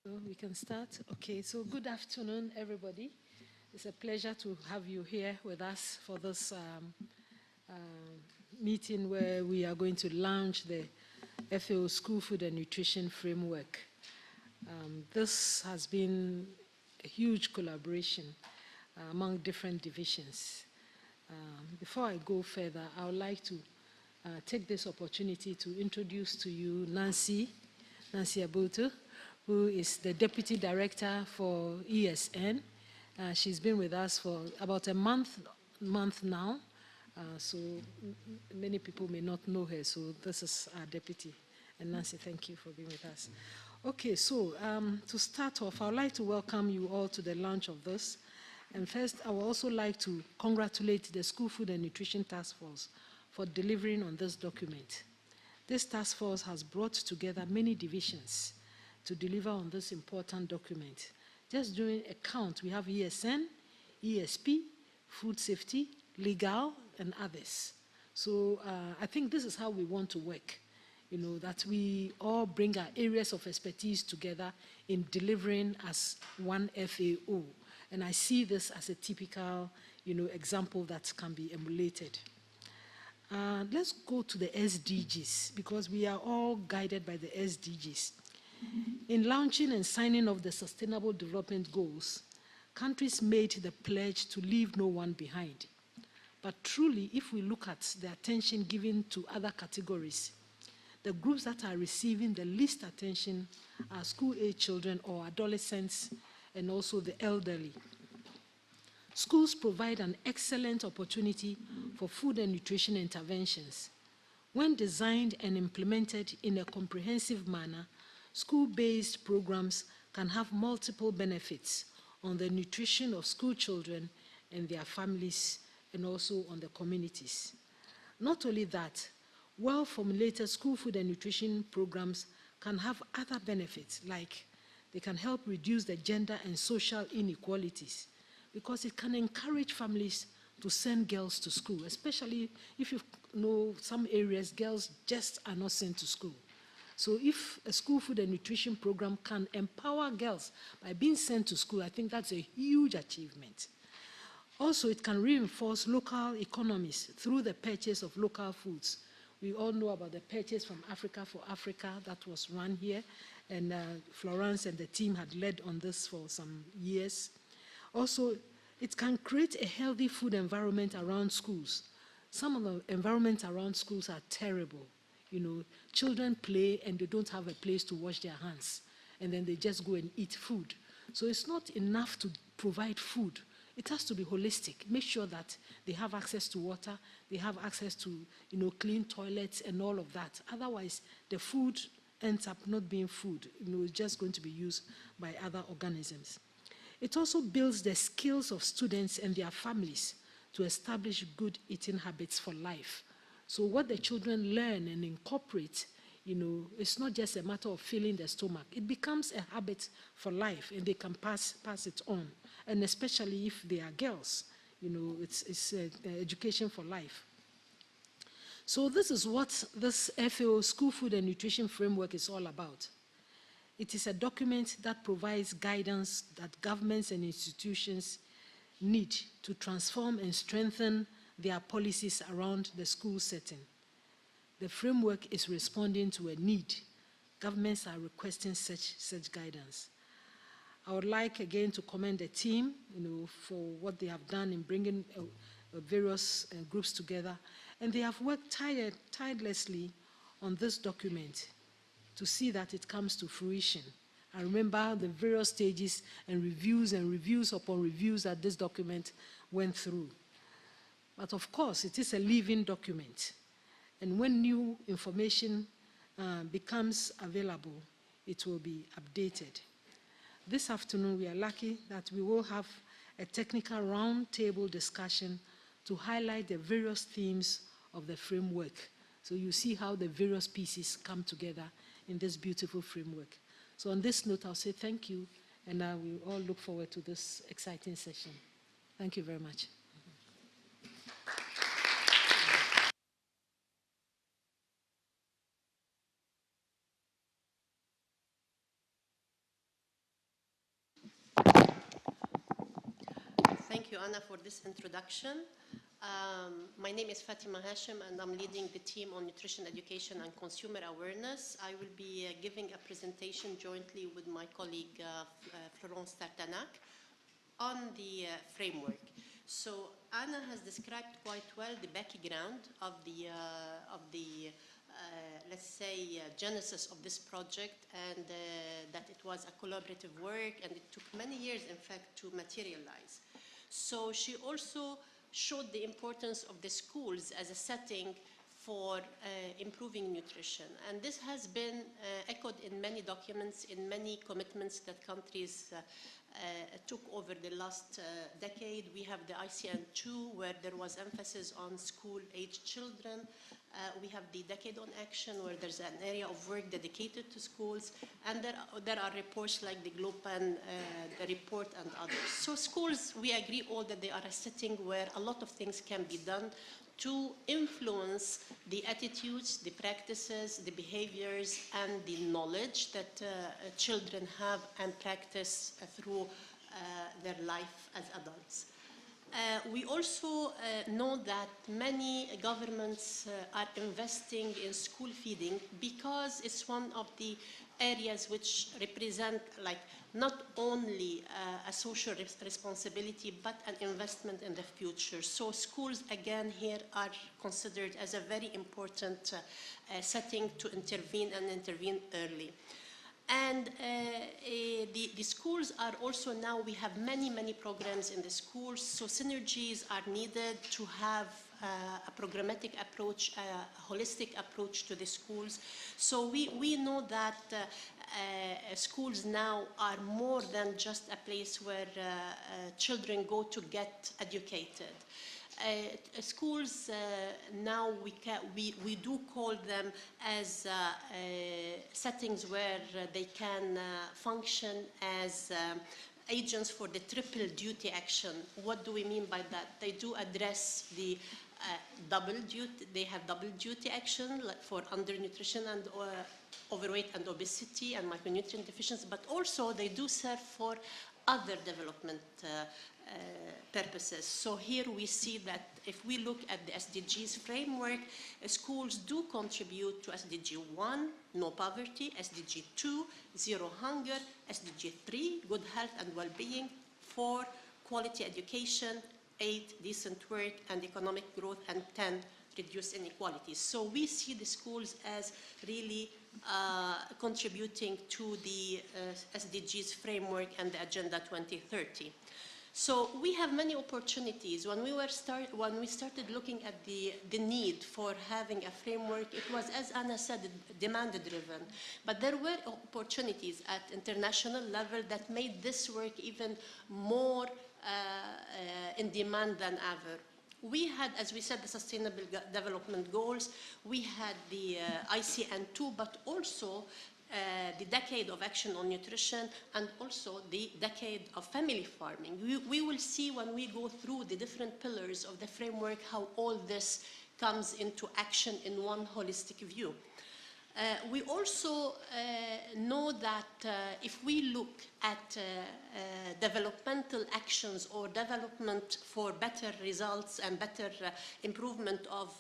So we can start. Okay, so good afternoon, everybody. It's a pleasure to have you here with us for this meeting where we are going to launch the FAO School Food and Nutrition Framework. This has been a huge collaboration among different divisions. Before I go further, I would like to take this opportunity to introduce to you Nancy Abuto, who is the Deputy Director for ESN. She's been with us for about a month now, so many people may not know her, so this is our Deputy. And Nancy, thank you for being with us. Okay, so to start off, I would like to welcome you all to the launch of this. And first, I would also like to congratulate the School Food and Nutrition Task Force for delivering on this document. This task force has brought together many divisions to deliver on this important document. Just doing a count, we have ESN, ESP, food safety, legal, and others. So I think this is how we want to work, that we all bring our areas of expertise together in delivering as one FAO. And I see this as a typical, example that can be emulated. Let's go to the SDGs, because we are all guided by the SDGs. In launching and signing of the Sustainable Development Goals, countries made the pledge to leave no one behind. But truly, if we look at the attention given to other categories, the groups that are receiving the least attention are school-age children or adolescents, and also the elderly. Schools provide an excellent opportunity for food and nutrition interventions. When designed and implemented in a comprehensive manner, school-based programs can have multiple benefits on the nutrition of school children and their families, and also on the communities. Not only that, well-formulated school food and nutrition programs can have other benefits, like they can help reduce the gender and social inequalities, because it can encourage families to send girls to school, especially if you know some areas, girls just are not sent to school. So if a school food and nutrition program can empower girls by being sent to school, I think that's a huge achievement. Also, it can reinforce local economies through the purchase of local foods. We all know about the purchase from Africa for Africa that was run here, and Florence and the team had led on this for some years. Also, it can create a healthy food environment around schools. Some of the environments around schools are terrible. Children play and they don't have a place to wash their hands, and then they just go and eat food. So it's not enough to provide food. It has to be holistic. Make sure that they have access to water, they have access to clean toilets and all of that. Otherwise, the food ends up not being food. It's just going to be used by other organisms. It also builds the skills of students and their families to establish good eating habits for life. So what the children learn and incorporate, it's not just a matter of filling the stomach. It becomes a habit for life, and they can pass it on. And especially if they are girls, it's education for life. So this is what this FAO School Food and Nutrition Framework is all about. It is a document that provides guidance that governments and institutions need to transform and strengthen their policies around the school setting. The framework is responding to a need. Governments are requesting such guidance. I would like again to commend the team, for what they have done in bringing various groups together, and they have worked tirelessly on this document to see that it comes to fruition. I remember the various stages and reviews upon reviews that this document went through. But of course, it is a living document. And when new information becomes available, it will be updated. This afternoon, we are lucky that we will have a technical roundtable discussion to highlight the various themes of the framework. So you see how the various pieces come together in this beautiful framework. So on this note, I'll say thank you, and we all look forward to this exciting session. Thank you very much. you, Anna, for this introduction. My name is Fatima Hashim, and I'm leading the team on nutrition education and consumer awareness. I will be giving a presentation jointly with my colleague Florence Tartanac on the framework. So Anna has described quite well the background of the let's say, genesis of this project, and that it was a collaborative work, and it took many years, in fact, to materialize. So she also showed the importance of the schools as a setting for improving nutrition. And this has been echoed in many documents, in many commitments that countries took over the last decade. We have the ICN2, where there was emphasis on school-aged children. We have the Decade on Action, where there's an area of work dedicated to schools. And there are reports like the GLOPAN, the report, and others. So schools, we agree all that they are a setting where a lot of things can be done to influence the attitudes, the practices, the behaviors, and the knowledge that children have and practice through their life as adults. We also know that many governments are investing in school feeding because it's one of the areas which represent not only a social responsibility but an investment in the future. So schools again here are considered as a very important setting to intervene and intervene early. And the schools are also now, we have many programs in the schools, so synergies are needed to have a programmatic approach, a holistic approach to the schools. So we know that schools now are more than just a place where children go to get educated. Schools now we do call them as settings where they can function as agents for the triple duty action. What do we mean by that? They do address the double duty. They have double duty action for undernutrition and overweight and obesity and micronutrient deficiency, but also they do serve for other development purposes. So here we see that if we look at the SDGs framework, schools do contribute to SDG 1, no poverty, SDG 2, zero hunger, SDG 3, good health and well-being, 4, quality education, 8, decent work and economic growth, and 10, reduce inequalities. So we see the schools as really contributing to the SDGs framework and the Agenda 2030. So we have many opportunities. When we started looking at the need for having a framework, it was, as Anna said, demand-driven. But there were opportunities at international level that made this work even more in demand than ever. We had, as we said, the Sustainable Development Goals. We had the ICN2, but also the Decade of Action on Nutrition, and also the Decade of Family Farming. We will see when we go through the different pillars of the framework how all this comes into action in one holistic view. We also know that if we look at developmental actions or development for better results and better improvement of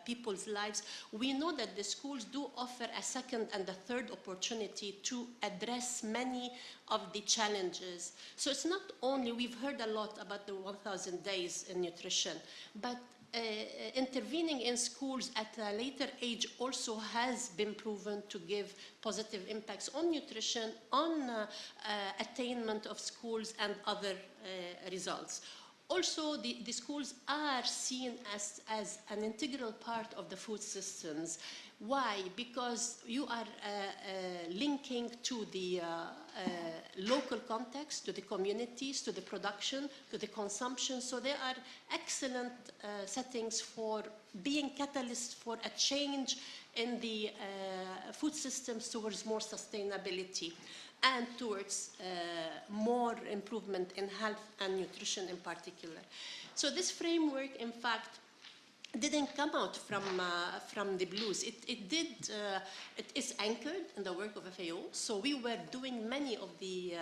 people's lives, we know that the schools do offer a second and a third opportunity to address many of the challenges. So it's not only, we've heard a lot about the 1,000 days in nutrition, but intervening in schools at a later age also has been proven to give positive impacts on nutrition, on attainment of schools and other results. Also, the schools are seen as an integral part of the food systems. Why? Because you are linking to the local context, to the communities, to the production, to the consumption. So there are excellent settings for being catalysts for a change in the food systems towards more sustainability and towards more improvement in health and nutrition in particular. So this framework, in fact, didn't come out from the blues. It is anchored in the work of FAO. So we were doing many of the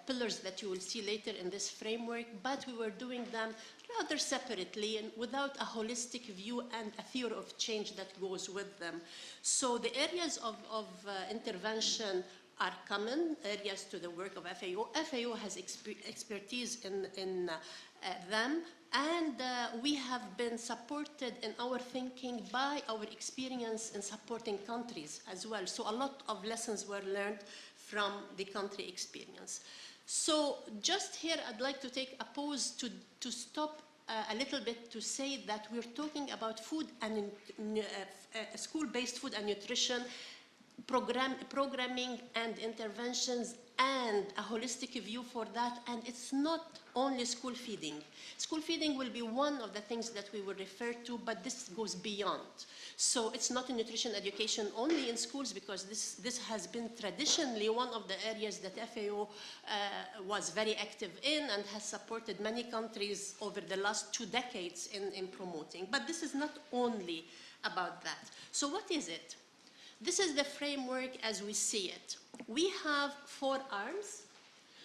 pillars that you will see later in this framework, but we were doing them rather separately and without a holistic view and a theory of change that goes with them. So the areas of intervention are common areas to the work of FAO. FAO has expertise in them, and we have been supported in our thinking by our experience in supporting countries as well. So a lot of lessons were learned from the country experience. So just here, I'd like to take a pause to stop a little bit to say that we're talking about food and school-based food and nutrition programming and interventions and a holistic view for that, and it's not only school feeding. School feeding will be one of the things that we will refer to, but this goes beyond. So it's not a nutrition education only in schools, because this has been traditionally one of the areas that FAO was very active in and has supported many countries over the last 2 decades in promoting. But this is not only about that. So what is it? This is the framework as we see it. We have 4 arms.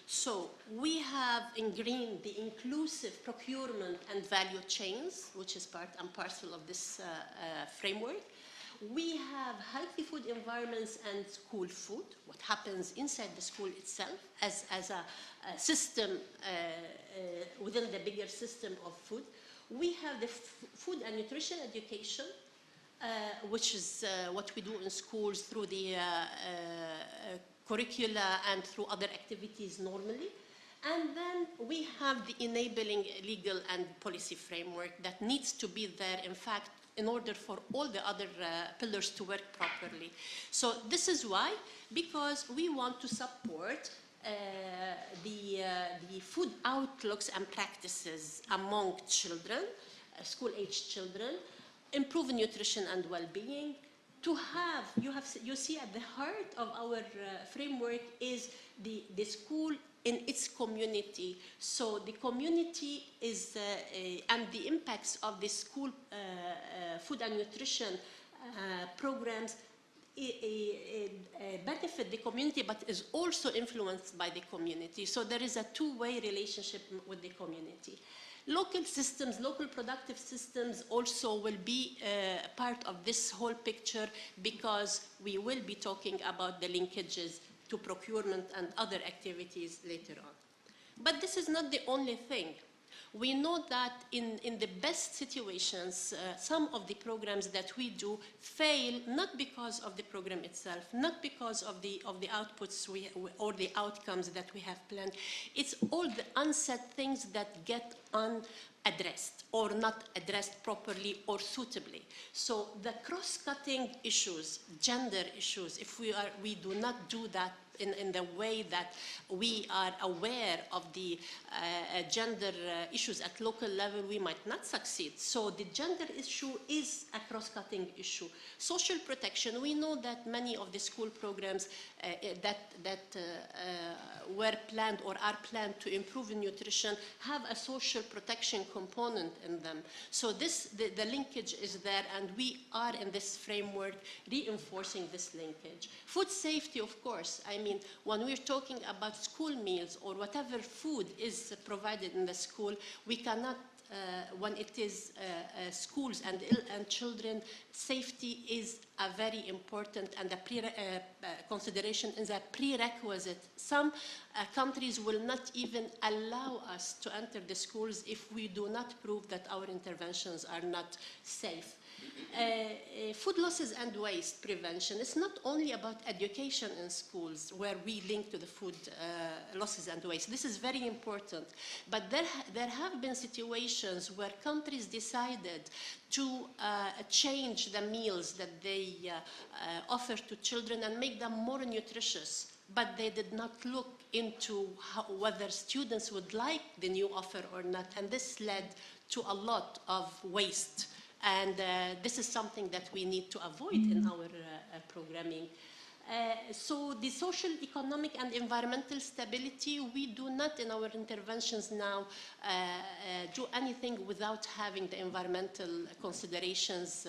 So we have in green the inclusive procurement and value chains, which is part and parcel of this framework. We have healthy food environments and school food, what happens inside the school itself as a system within the bigger system of food. We have the food and nutrition education, which is what we do in schools through the curricula and through other activities normally. And then we have the enabling legal and policy framework that needs to be there, in fact, in order for all the other pillars to work properly. So this is why, because we want to support the food outlooks and practices among children, school-age children, improve nutrition and well-being. To have, you see at the heart of our framework is the school in its community. So the community is, and the impacts of the school food and nutrition programs benefit the community, but is also influenced by the community. So there is a two-way relationship with the community. Local systems, local productive systems also will be part of this whole picture, because we will be talking about the linkages to procurement and other activities later on. But this is not the only thing. We know that in the best situations, some of the programs that we do fail not because of the program itself, not because of the outputs or the outcomes that we have planned. It's all the unsaid things that get unaddressed or not addressed properly or suitably. So the cross-cutting issues, gender issues, if we do not do that in the way that we are aware of the gender issues at local level, we might not succeed. So the gender issue is a cross-cutting issue. Social protection, we know that many of the school programs that were planned or are planned to improve nutrition have a social protection component in them. So the linkage is there, and we are in this framework reinforcing this linkage. Food safety, of course. I mean, when we're talking about school meals or whatever food is provided in the school, we cannot, when it is schools and children, safety is a very important and a consideration is a prerequisite. Some countries will not even allow us to enter the schools if we do not prove that our interventions are not safe. Food losses and waste prevention. It's not only about education in schools where we link to the food losses and waste. This is very important. But there have been situations where countries decided to change the meals that they offer to children and make them more nutritious. But they did not look into whether students would like the new offer or not. And this led to a lot of waste. And this is something that we need to avoid in our programming. So the social, economic, and environmental stability, we do not in our interventions now do anything without having the environmental considerations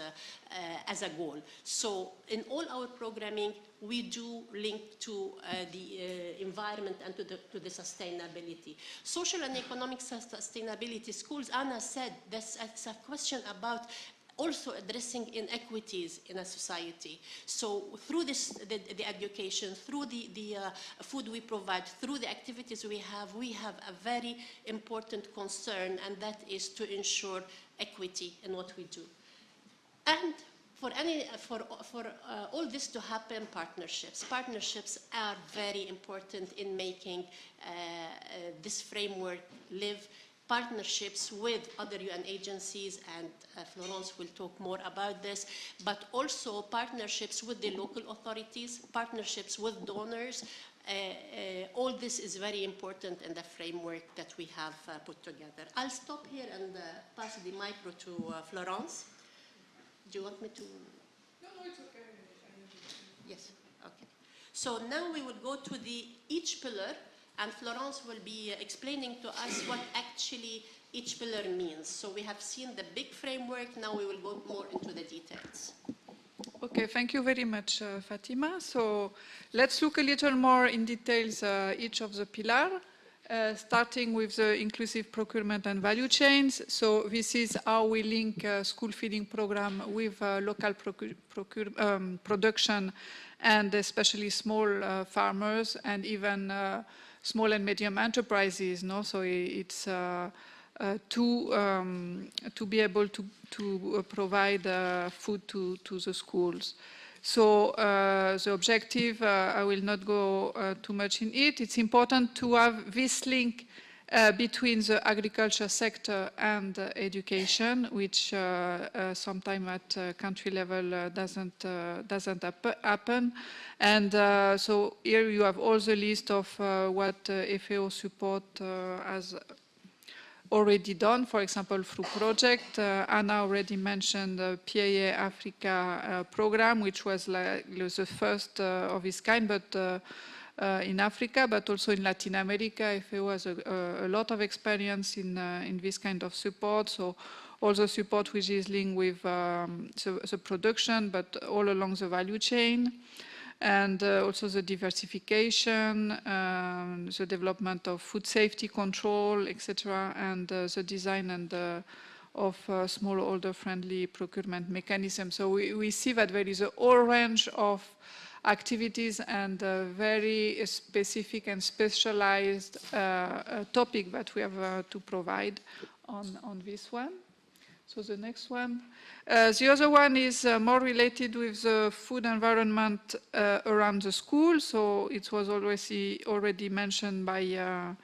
as a goal. So in all our programming, we do link to the environment and to the sustainability. Social and economic sustainability schools, Anna said, it's a question about also addressing inequities in a society. So through this, the education, through the food we provide, through the activities we have a very important concern, and that is to ensure equity in what we do. And for all this to happen, partnerships are very important in making this framework live. Partnerships with other UN agencies, and Florence will talk more about this, but also partnerships with the local authorities, partnerships with donors. All this is very important in the framework that we have put together. I'll stop here and pass the micro to Florence. Do you want me to? No, it's okay. Yes, okay. So now we will go to each pillar, and Florence will be explaining to us what actually each pillar means. So we have seen the big framework, now we will go more into the details. Okay, thank you very much, Fatima. So let's look a little more in details each of the pillars, starting with the inclusive procurement and value chains. So this is how we link school feeding program with local production, and especially small farmers and even small and medium enterprises. No? So it's to be able to provide food to the schools. So the objective, I will not go too much in it. It's important to have this link between the agriculture sector and education, which sometimes at country level doesn't happen. And so here you have all the list of what FAO support has already done, for example, through project. Anna already mentioned the PAA Africa program, which was like the first of its kind, but in Africa, but also in Latin America. FAO has a lot of experience in this kind of support. So all the support which is linked with the production, but all along the value chain. And also the diversification, the development of food safety control, etc., and the design and of smallholder-friendly procurement mechanism. So we see that there is a whole range of activities and very specific and specialized topic that we have to provide on this one. So the next one. The other one is more related with the food environment around the school. So it was already mentioned by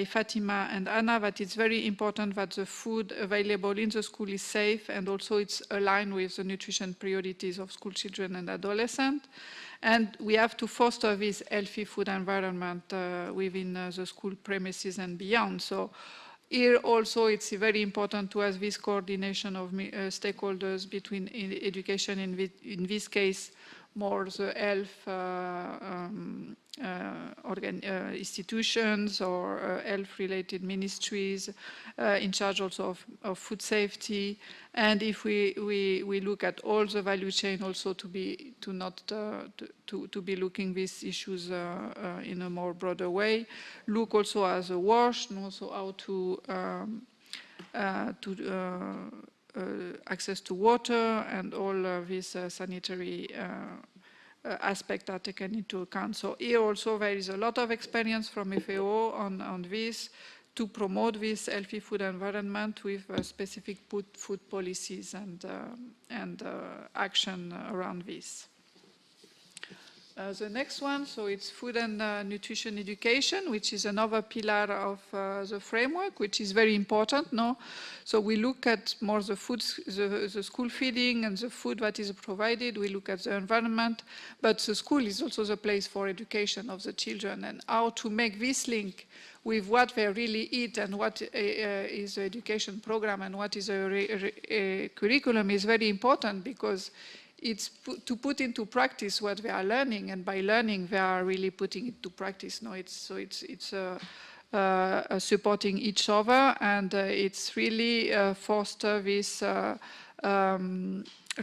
Fatima and Anna that it's very important that the food available in the school is safe, and also it's aligned with the nutrition priorities of school children and adolescents. And we have to foster this healthy food environment within the school premises and beyond. So here also it's very important to have this coordination of stakeholders between education, in this case more the health institutions or health-related ministries in charge also of food safety. And if we look at all the value chain, also to be looking these issues in a more broader way. Look also as a wash, and also how to access to water, and all these sanitary aspects are taken into account. So here also there is a lot of experience from FAO on this, to promote this healthy food environment with specific food policies and action around this. The next one, so it's food and nutrition education, which is another pillar of the framework, which is very important. No, so we look at more the food, the school feeding and the food that is provided. We look at the environment, but the school is also the place for education of the children, and how to make this link with what they really eat and what is the education program and what is a curriculum is very important, because it's to put into practice what they are learning, and by learning they are really putting it to practice. No, it's supporting each other, and it's really foster this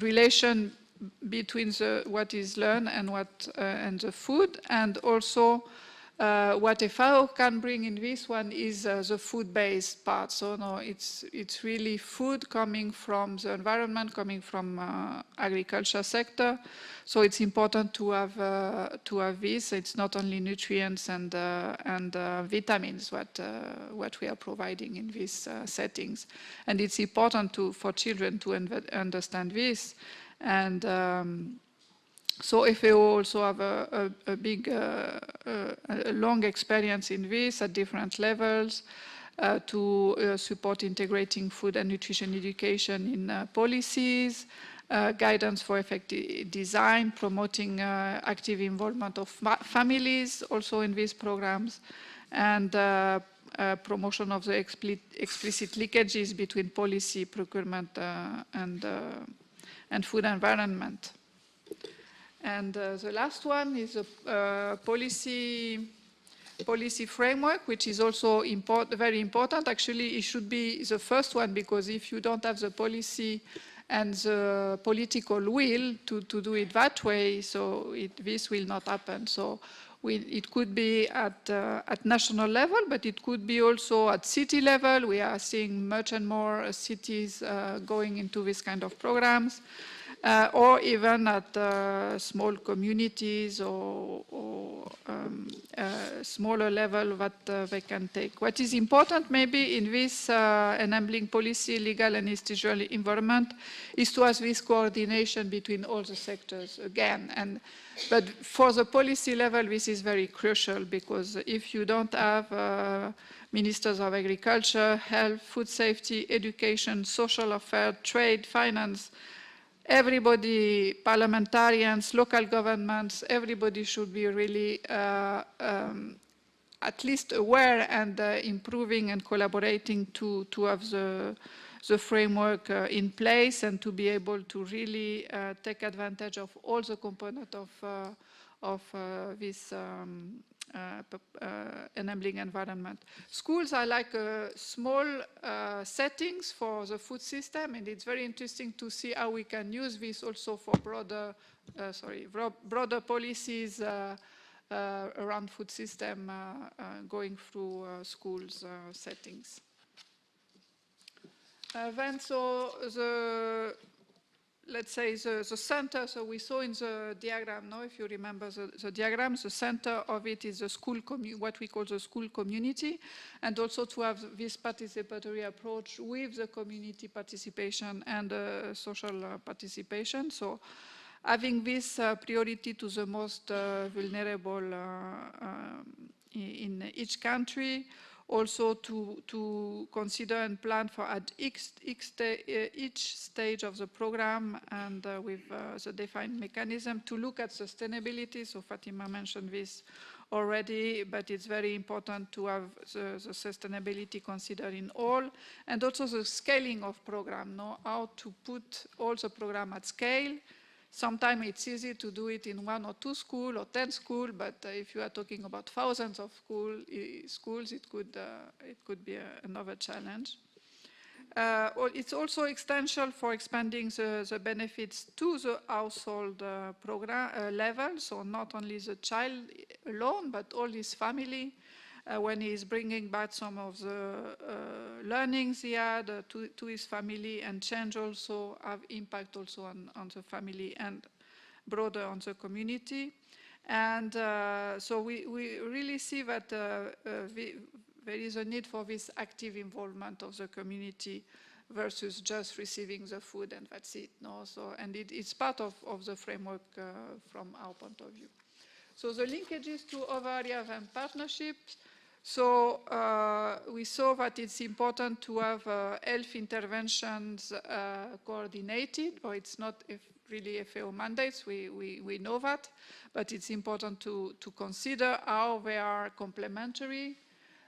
relation between what is learned and and the food, and also what FAO can bring in this one is the food-based part. So no, it's really food coming from the environment, coming from agriculture sector. So it's important to have this. It's not only nutrients and vitamins what we are providing in these settings, and it's important for children to understand this. And so FAO also have a big, a long experience in this at different levels to support integrating food and nutrition education in policies, guidance for effective design, promoting active involvement of families also in these programs, and promotion of the explicit linkages between policy, procurement, and food environment. And the last one is a policy framework, which is also very important. Actually, it should be the first one, because if you don't have the policy and the political will to do it that way, so this will not happen. So it could be at national level, but it could be also at city level. We are seeing much and more cities going into this kind of programs. Or even at small communities or smaller level that they can take. What is important maybe in this enabling policy, legal and institutional environment is to have this coordination between all the sectors again. But for the policy level, this is very crucial, because if you don't have ministers of agriculture, health, food safety, education, social affairs, trade, finance, everybody, parliamentarians, local governments, everybody should be really at least aware and improving and collaborating to have the framework in place, and to be able to really take advantage of all the components of this enabling environment. Schools are like small settings for the food system, and it's very interesting to see how we can use this also for broader policies around food system going through schools settings. Then, so let's say the center, so we saw in the diagram, now if you remember the diagram, the center of it is the school, what we call the school community, and also to have this participatory approach with the community participation and social participation. So having this priority to the most vulnerable in each country, also to consider and plan for at each stage of the program, and with the defined mechanism to look at sustainability. So Fatima mentioned this already, but it's very important to have the sustainability considered in all, and also the scaling of program, how to put all the program at scale. Sometimes it's easy to do it in 1 or 2 schools or 10 schools, but if you are talking about thousands of schools, it could be another challenge. It's also essential for expanding the benefits to the household program level, so not only the child alone, but all his family. When he is bringing back some of the learnings he had to his family, and change also have impact also on the family and broader on the community. And so we really see that there is a need for this active involvement of the community versus just receiving the food and that's it. So, and it's part of the framework from our point of view. So the linkages to other areas and partnerships. So we saw that it's important to have health interventions coordinated, or it's not really FAO mandates, we know that, but it's important to consider how they are complementary.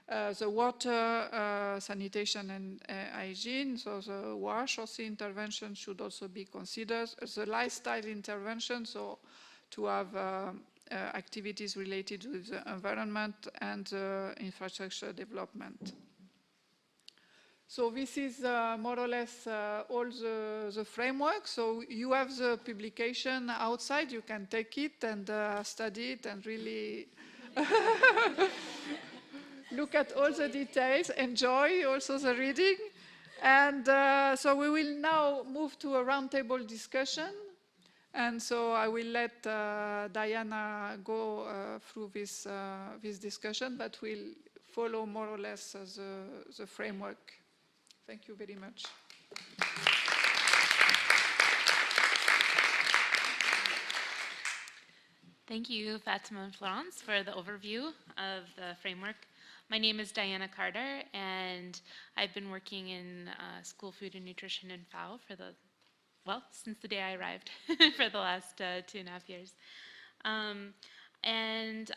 The water, sanitation and hygiene, so the wash or sea intervention should also be considered. The lifestyle intervention, so to have activities related with the environment and infrastructure development. So this is more or less all the framework. So you have the publication outside, you can take it and study it and really look at all the details, enjoy also the reading. And so we will now move to a roundtable discussion. And so I will let Diana go through this discussion, but we'll follow more or less the framework. Thank you very much. Thank you, Fatima and Florence, for the overview of the framework. My name is Diana Carter, and I've been working in school food and nutrition in FAO since the day I arrived, for the last 2.5 years. And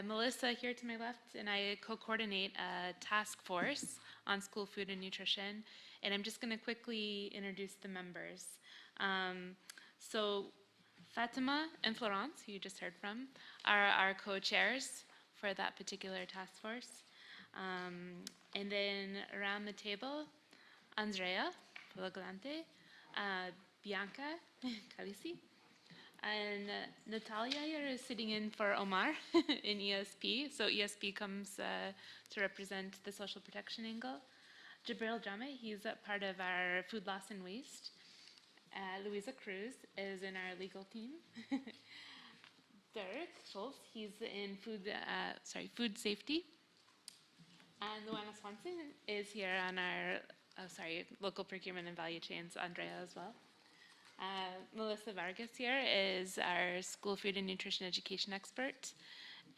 Melissa here to my left, and I co-coordinate a task force on school food and nutrition. And I'm just going to quickly introduce the members. So Fatima and Florence, who you just heard from, are our co-chairs for that particular task force. And then around the table, Andrea Pologlante, Bianca Calisi, and Natalia here is sitting in for Omar in ESP. So ESP comes to represent the social protection angle. Jabril Jame, he's a part of our food loss and waste. Luisa Cruz is in our legal team. Derek Schultz, he's in food safety. And Luana Swanson is here on our local procurement and value chains, Andrea as well. Melissa Vargas here is our school food and nutrition education expert.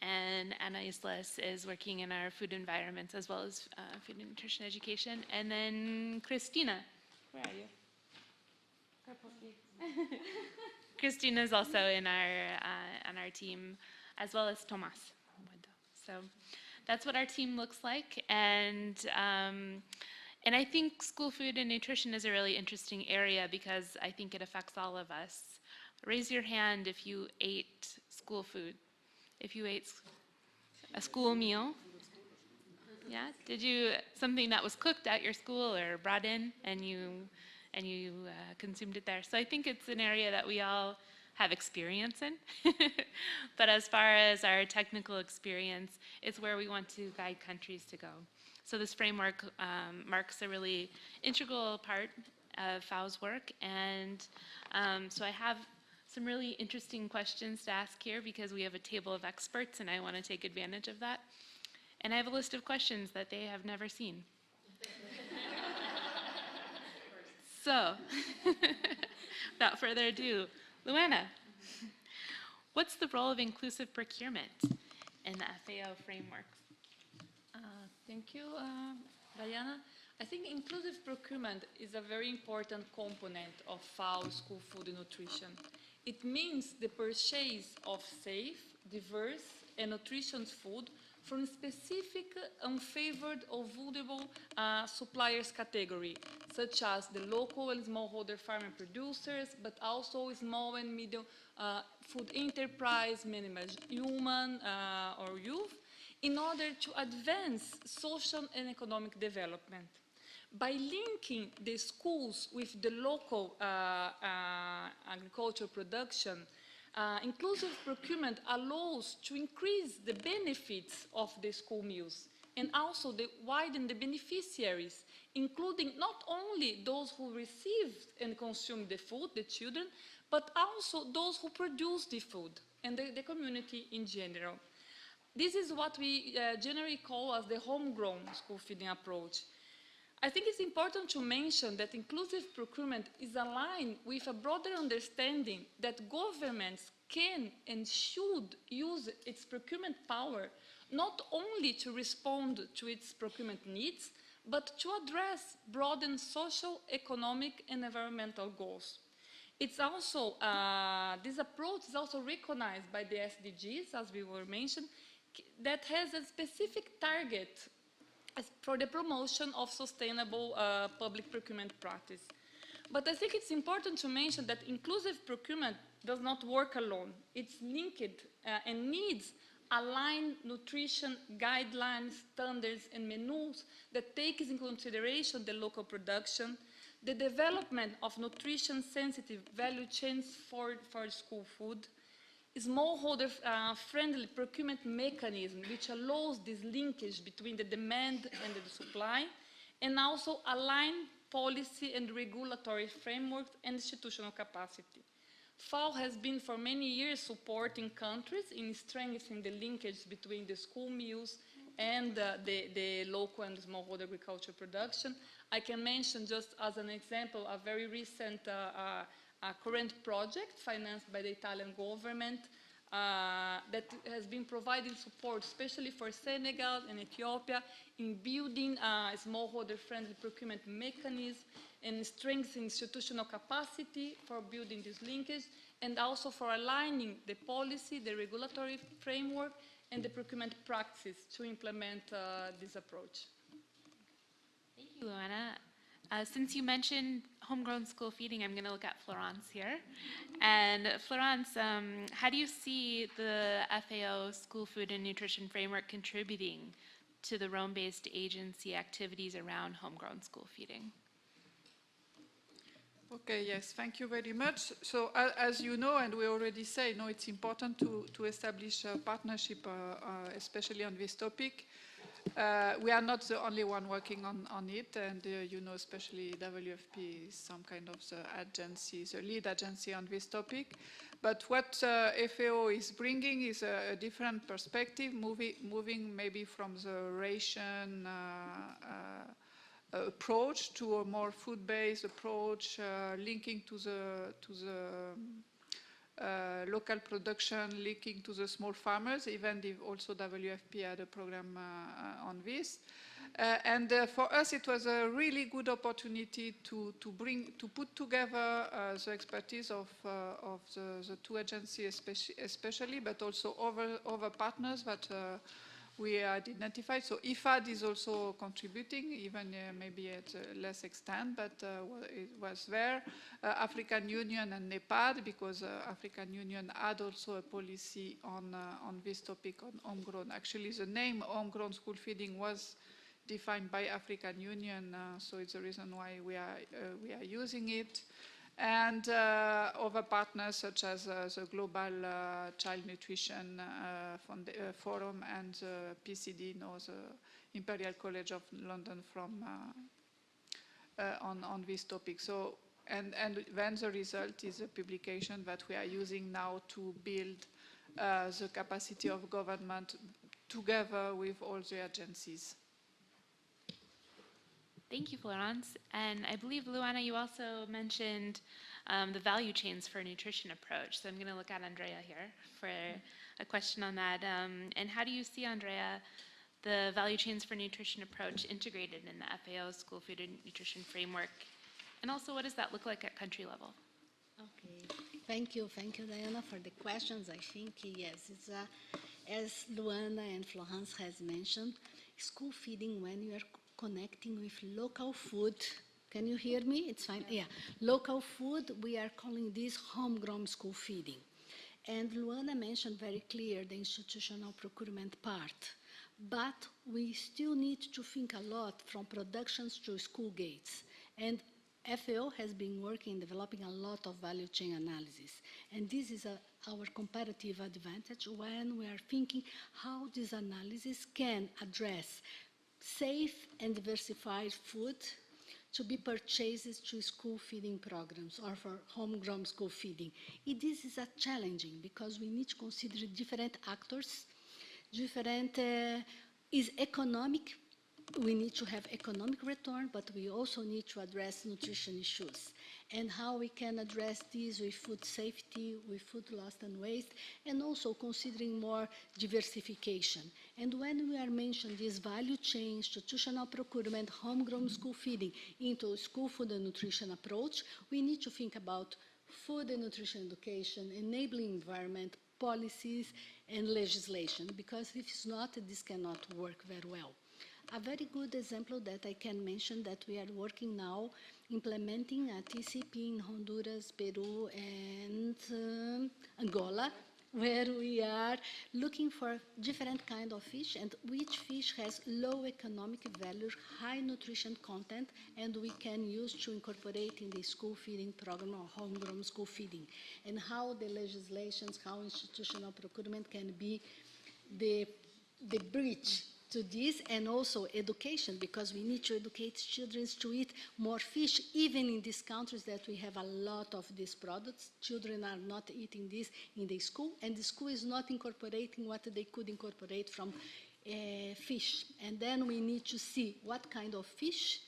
And Ana Islas is working in our food environments as well as food and nutrition education. And then Christina, where are you? Christina is also in on our team, as well as Tomas. So that's what our team looks like. And I think school food and nutrition is a really interesting area because I think it affects all of us. Raise your hand if you ate school food, if you ate a school meal. Yeah, did you, something that was cooked at your school or brought in and you consumed it there. So I think it's an area that we all have experience in. But as far as our technical experience, it's where we want to guide countries to go. So this framework marks a really integral part of FAO's work. And so I have some really interesting questions to ask here because we have a table of experts and I want to take advantage of that. And I have a list of questions that they have never seen. So, without further ado, Luana, what's the role of inclusive procurement in the FAO framework? Thank you, Diana. I think inclusive procurement is a very important component of FAO school food and nutrition. It means the purchase of safe, diverse, and nutritious food from specific unfavored or vulnerable suppliers category, such as the local and smallholder farmer producers, but also small and medium food enterprise, managed human or youth, in order to advance social and economic development. By linking the schools with the local agricultural production, inclusive procurement allows to increase the benefits of the school meals and also widen the beneficiaries, including not only those who receive and consume the food, the children, but also those who produce the food and the community in general. This is what we generally call as the homegrown school feeding approach. I think it's important to mention that inclusive procurement is aligned with a broader understanding that governments can and should use its procurement power not only to respond to its procurement needs, but to address broadened social, economic, and environmental goals. It's also, this approach is also recognized by the SDGs, as we were mentioned, that has a specific target for the promotion of sustainable public procurement practice. But I think it's important to mention that inclusive procurement does not work alone. It's linked and needs aligned nutrition guidelines, standards, and menus that takes in consideration the local production, the development of nutrition-sensitive value chains for school food, smallholder-friendly procurement mechanism which allows this linkage between the demand and the supply, and also align policy and regulatory frameworks and institutional capacity. FAO has been for many years supporting countries in strengthening the linkage between the school meals and the local and smallholder agriculture production. I can mention just as an example a very recent current project financed by the Italian government that has been providing support, especially for Senegal and Ethiopia, in building a smallholder-friendly procurement mechanism and strengthening institutional capacity for building this linkage, and also for aligning the policy, the regulatory framework, and the procurement practice to implement this approach. Thank you, Luana. Since you mentioned homegrown school feeding, I'm going to look at Florence here. And Florence, how do you see the FAO School Food and Nutrition Framework contributing to the Rome-based agency activities around homegrown school feeding? Okay, yes, thank you very much. So as you know, and we already say, no, it's important to establish a partnership, especially on this topic. We are not the only one working on it, and you know, especially WFP is some kind of the agency, the lead agency on this topic. But what FAO is bringing is a different perspective, moving maybe from the ration approach to a more food-based approach, linking to the local production, linking to the small farmers, even if also WFP had a program on this. And for us, it was a really good opportunity to put together the expertise of the two agencies especially, but also other partners that we identified. So IFAD is also contributing, even maybe at less extent, but it was there. African Union and NEPAD, because African Union had also a policy on this topic on homegrown. Actually, the name homegrown school feeding was defined by African Union, so it's the reason why we are using it. And other partners such as the Global Child Nutrition Forum and the PCD, the Imperial College of London, from on this topic. So and then the result is a publication that we are using now to build the capacity of government together with all the agencies. Thank you, Florence. And I believe, Luana, you also mentioned the value chains for nutrition approach. So I'm going to look at Andrea here for a question on that. And how do you see, Andrea, the value chains for nutrition approach integrated in the FAO School Food and Nutrition Framework? And also, what does that look like at country level? Okay, thank you, Diana, for the questions. I think, yes, it's as Luana and Florence has mentioned, school feeding, when you are connecting with local food. Can you hear me? It's fine. Yeah. Local food, we are calling this homegrown school feeding. And Luana mentioned very clear the institutional procurement part. But we still need to think a lot from productions to school gates. And FAO has been working, developing a lot of value chain analysis. And this is our comparative advantage when we are thinking how this analysis can address safe and diversified food to be purchased to school feeding programs or for homegrown school feeding. This is challenging because we need to consider different actors, different is economic. We need to have economic return, but we also need to address nutrition issues and how we can address these with food safety, with food loss and waste, and also considering more diversification. And when we are mentioning this value chain, institutional procurement, homegrown school feeding into school food and nutrition approach, we need to think about food and nutrition education, enabling environment, policies, and legislation, because if it's not, this cannot work very well. A very good example that I can mention that we are working now implementing a TCP in Honduras, Peru, and Angola, where we are looking for different kind of fish and which fish has low economic value, high nutrition content, and we can use to incorporate in the school feeding program or homegrown school feeding, and how the legislations, how institutional procurement can be the bridge to this, and also education, because we need to educate children to eat more fish, even in these countries that we have a lot of these products. Children are not eating this in the school, and the school is not incorporating what they could incorporate from fish. And then we need to see what kind of fish,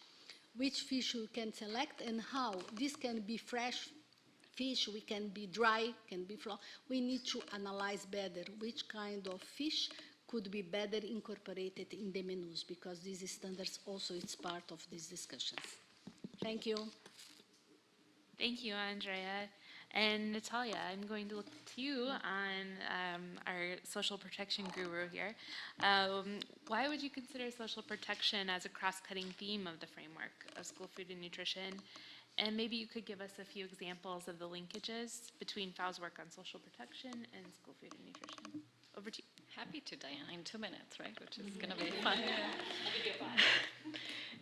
which fish we can select, and how this can be fresh fish, we can be dry, can be flour. We need to analyze better which kind of fish could be better incorporated in the menus, because these standards also it's part of these discussions. Thank you. Thank you, Andrea. And Natalia, I'm going to look to you on our social protection guru here. Why would you consider social protection as a cross-cutting theme of the framework of school food and nutrition? And maybe you could give us a few examples of the linkages between FAO's work on social protection and school food and nutrition. Over to you. Happy to, Diana, in 2 minutes, right? Which is going to be fun.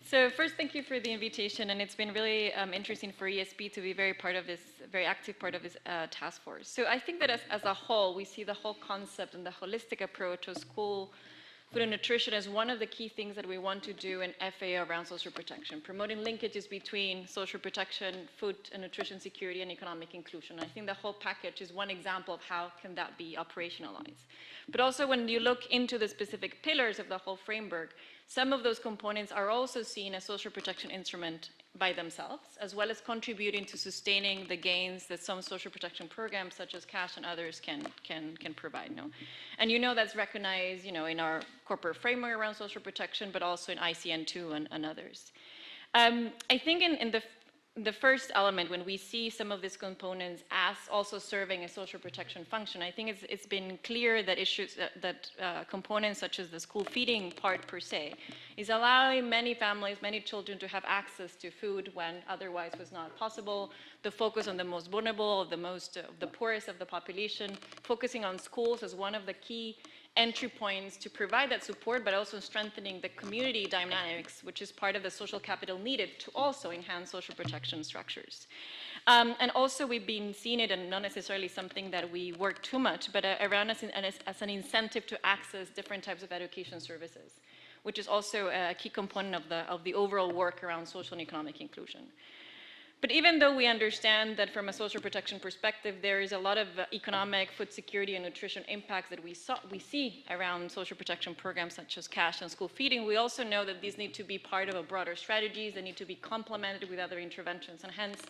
So first, thank you for the invitation, and it's been really interesting for ESB to be very active part of this task force. So I think that as a whole, we see the whole concept and the holistic approach of school food and nutrition as one of the key things that we want to do in FAO around social protection, promoting linkages between social protection, food and nutrition security, and economic inclusion. I think the whole package is one example of how can that be operationalized. But also when you look into the specific pillars of the whole framework, some of those components are also seen as social protection instrument by themselves, as well as contributing to sustaining the gains that some social protection programs such as CASH and others can provide. No? And that's recognized in our corporate framework around social protection, but also in ICN2 and others. I think in the first element, when we see some of these components as also serving a social protection function, I think it's been clear that components such as the school feeding part per se is allowing many families, many children to have access to food when otherwise was not possible. The focus on the most vulnerable, the poorest of the population, focusing on schools as one of the key entry points to provide that support, but also strengthening the community dynamics, which is part of the social capital needed to also enhance social protection structures. And also we've been seeing it, and not necessarily something that we work too much, but around as an incentive to access different types of education services, which is also a key component of the overall work around social and economic inclusion. But even though we understand that from a social protection perspective, there is a lot of economic, food security, and nutrition impacts that we see around social protection programs such as CASH and school feeding, we also know that these need to be part of a broader strategies. They need to be complemented with other interventions, and hence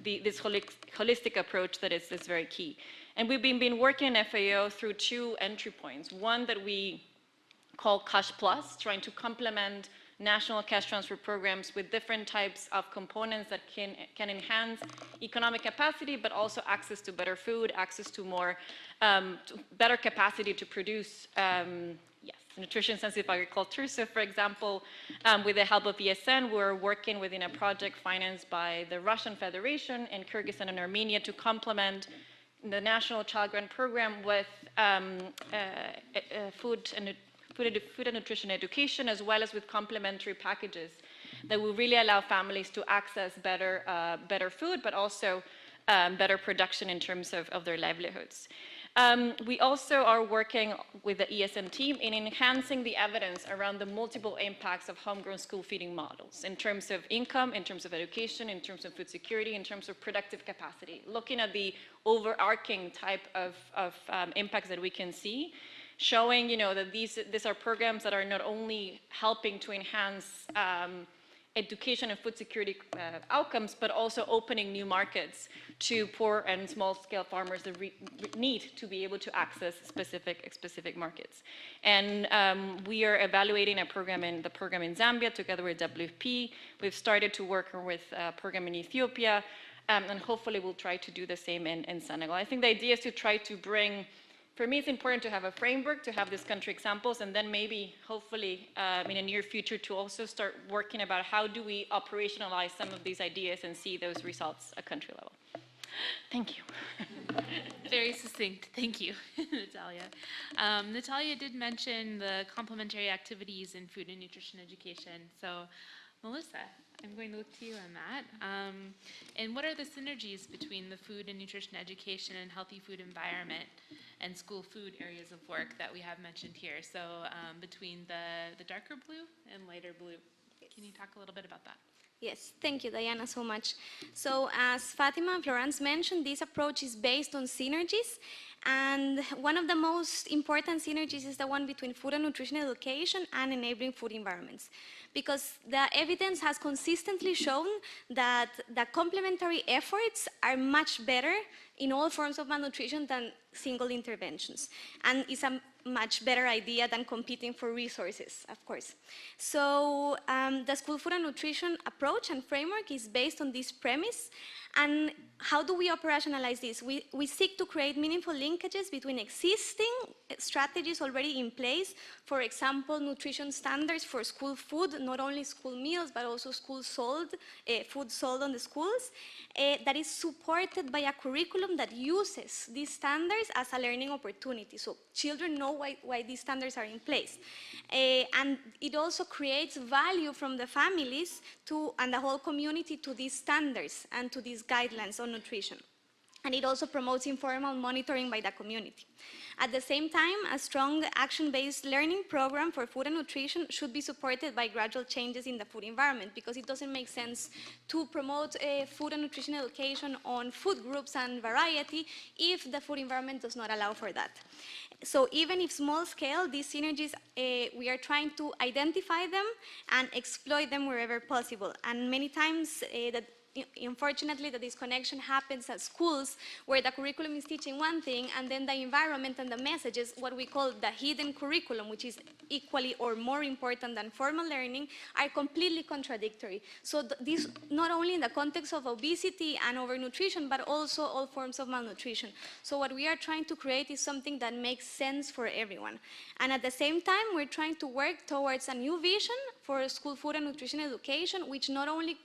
this holistic approach that is very key. And we've been working in FAO through 2 entry points. One that we call CASH Plus, trying to complement national cash transfer programs with different types of components that can enhance economic capacity, but also access to better food, access to more, better capacity to produce nutrition-sensitive agriculture. So for example, with the help of ESN, we're working within a project financed by the Russian Federation and Kyrgyzstan and Armenia to complement the National Child Grant Program with food and nutrition education, as well as with complementary packages that will really allow families to access better food, but also better production in terms of their livelihoods. We also are working with the ESN team in enhancing the evidence around the multiple impacts of homegrown school feeding models in terms of income, in terms of education, in terms of food security, in terms of productive capacity, looking at the overarching type of impacts that we can see, showing that these are programs that are not only helping to enhance education and food security outcomes, but also opening new markets to poor and small-scale farmers that need to be able to access specific markets. And we are evaluating the program in Zambia together with WFP. We've started to work with a program in Ethiopia, and hopefully we'll try to do the same in Senegal. I think the idea is to try to bring for me, it's important to have a framework, to have these country examples, and then maybe, hopefully, in the near future, to also start working about how do we operationalize some of these ideas and see those results at country level. Thank you. Very succinct. Thank you, Natalia. Natalia did mention the complementary activities in food and nutrition education. So, Melissa, I'm going to look to you on that. And what are the synergies between the food and nutrition education and healthy food environment and school food areas of work that we have mentioned here? So between the darker blue and lighter blue. Can you talk a little bit about that? Yes, thank you, Diana, so much. So as Fatima and Florence mentioned, this approach is based on synergies. And one of the most important synergies is the one between food and nutrition education and enabling food environments. Because the evidence has consistently shown that the complementary efforts are much better in all forms of malnutrition than single interventions. And it's a much better idea than competing for resources, of course. So the school food and nutrition approach and framework is based on this premise. And how do we operationalize this? We seek to create meaningful linkages between existing strategies already in place. For example, nutrition standards for school food, not only school meals, but also school food sold on the schools, that is supported by a curriculum that uses these standards as a learning opportunity. So children know why these standards are in place. And it also creates value from the families and the whole community to these standards and to these guidelines on nutrition. And it also promotes informal monitoring by the community. At the same time, a strong action-based learning program for food and nutrition should be supported by gradual changes in the food environment, because it doesn't make sense to promote food and nutrition education on food groups and variety if the food environment does not allow for that. So even if small scale, these synergies, we are trying to identify them and exploit them wherever possible. And many times, unfortunately, the disconnection happens at schools where the curriculum is teaching one thing, and then the environment and the messages, what we call the hidden curriculum, which is equally or more important than formal learning, are completely contradictory. So this, not only in the context of obesity and overnutrition, but also all forms of malnutrition. So what we are trying to create is something that makes sense for everyone. And at the same time, we're trying to work towards a new vision for school food and nutrition education, which not only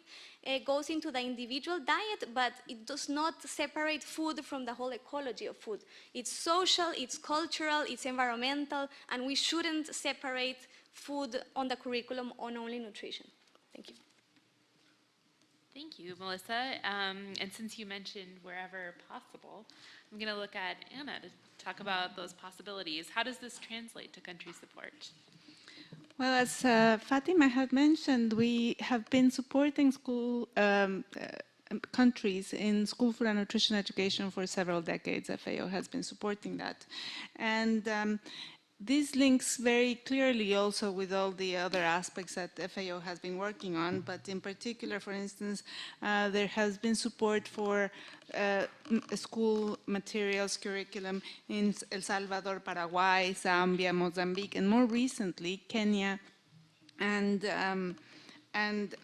goes into the individual diet, but it does not separate food from the whole ecology of food. It's social, it's cultural, it's environmental, and we shouldn't separate food on the curriculum on only nutrition. Thank you. Thank you, Melissa. And since you mentioned wherever possible, I'm going to look at Anna to talk about those possibilities. How does this translate to country support? Well, as Fatima had mentioned, we have been supporting school countries in school food and nutrition education for several decades. FAO has been supporting that. And this links very clearly also with all the other aspects that FAO has been working on, but in particular, for instance, there has been support for school materials curriculum in El Salvador, Paraguay, Zambia, Mozambique, and more recently, Kenya and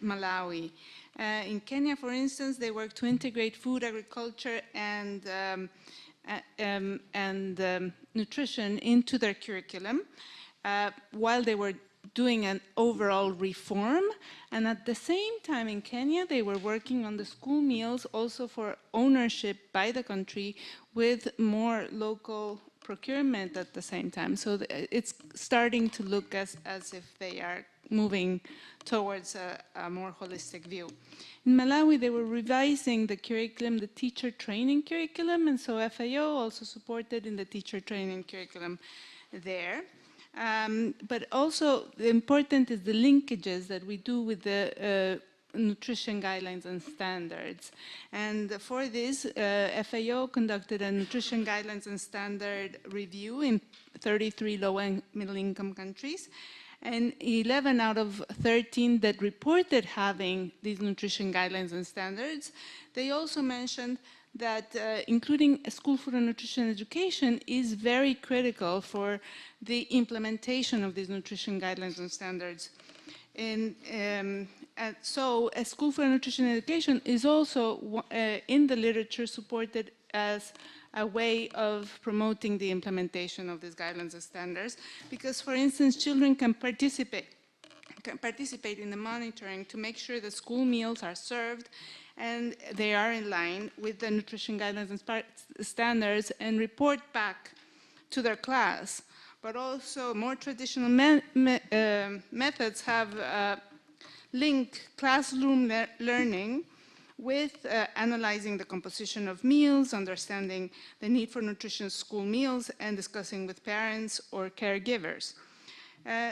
Malawi. In Kenya, for instance, they work to integrate food, agriculture, and nutrition into their curriculum while they were doing an overall reform. And at the same time in Kenya, they were working on the school meals also for ownership by the country with more local procurement at the same time. So it's starting to look as if they are moving towards a more holistic view. In Malawi, they were revising the curriculum, the teacher training curriculum, and so FAO also supported in the teacher training curriculum there. But also important is the linkages that we do with the nutrition guidelines and standards. And for this, FAO conducted a nutrition guidelines and standard review in 33 low and middle income countries. And 11 out of 13 that reported having these nutrition guidelines and standards, they also mentioned that including school food and nutrition education is very critical for the implementation of these nutrition guidelines and standards. And so school food and nutrition education is also in the literature supported as a way of promoting the implementation of these guidelines and standards, because, for instance, children can participate in the monitoring to make sure that school meals are served and they are in line with the nutrition guidelines and standards, and report back to their class. But also more traditional methods have linked classroom learning with analyzing the composition of meals, understanding the need for nutritious school meals, and discussing with parents or caregivers.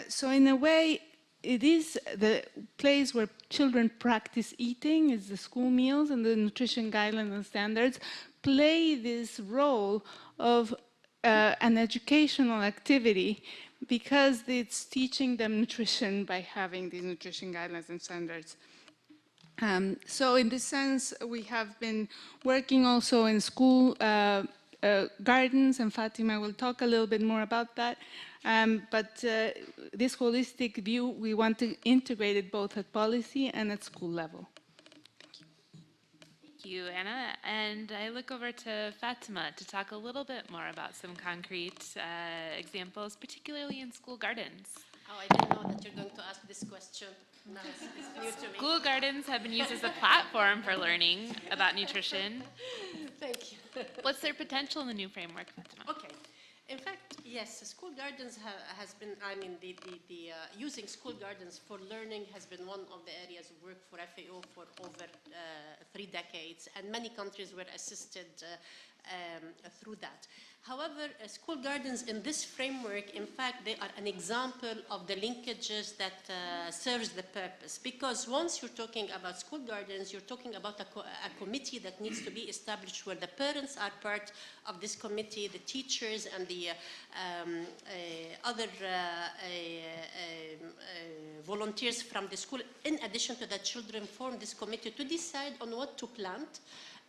So in a way, it is the place where children practice eating, is the school meals, and the nutrition guidelines and standards play this role of an educational activity, because it's teaching them nutrition by having these nutrition guidelines and standards. So in this sense, we have been working also in school gardens, and Fatima will talk a little bit more about that. But this holistic view, we want to integrate it both at policy and at school level. Thank you, Anna. And I look over to Fatima to talk a little bit more about some concrete examples, particularly in school gardens. Oh, I didn't know that you're going to ask this question. No, it's new to me. School gardens have been used as a platform for learning about nutrition. Thank you. What's their potential in the new framework, Fatima? Okay. In fact, yes, school gardens has been, using school gardens for learning has been one of the areas of work for FAO for over 3 decades, and many countries were assisted through that. However, school gardens in this framework, in fact, they are an example of the linkages that serves the purpose. Because once you're talking about school gardens, you're talking about a committee that needs to be established, where the parents are part of this committee, the teachers and the other volunteers from the school. In addition to that, children form this committee to decide on what to plant.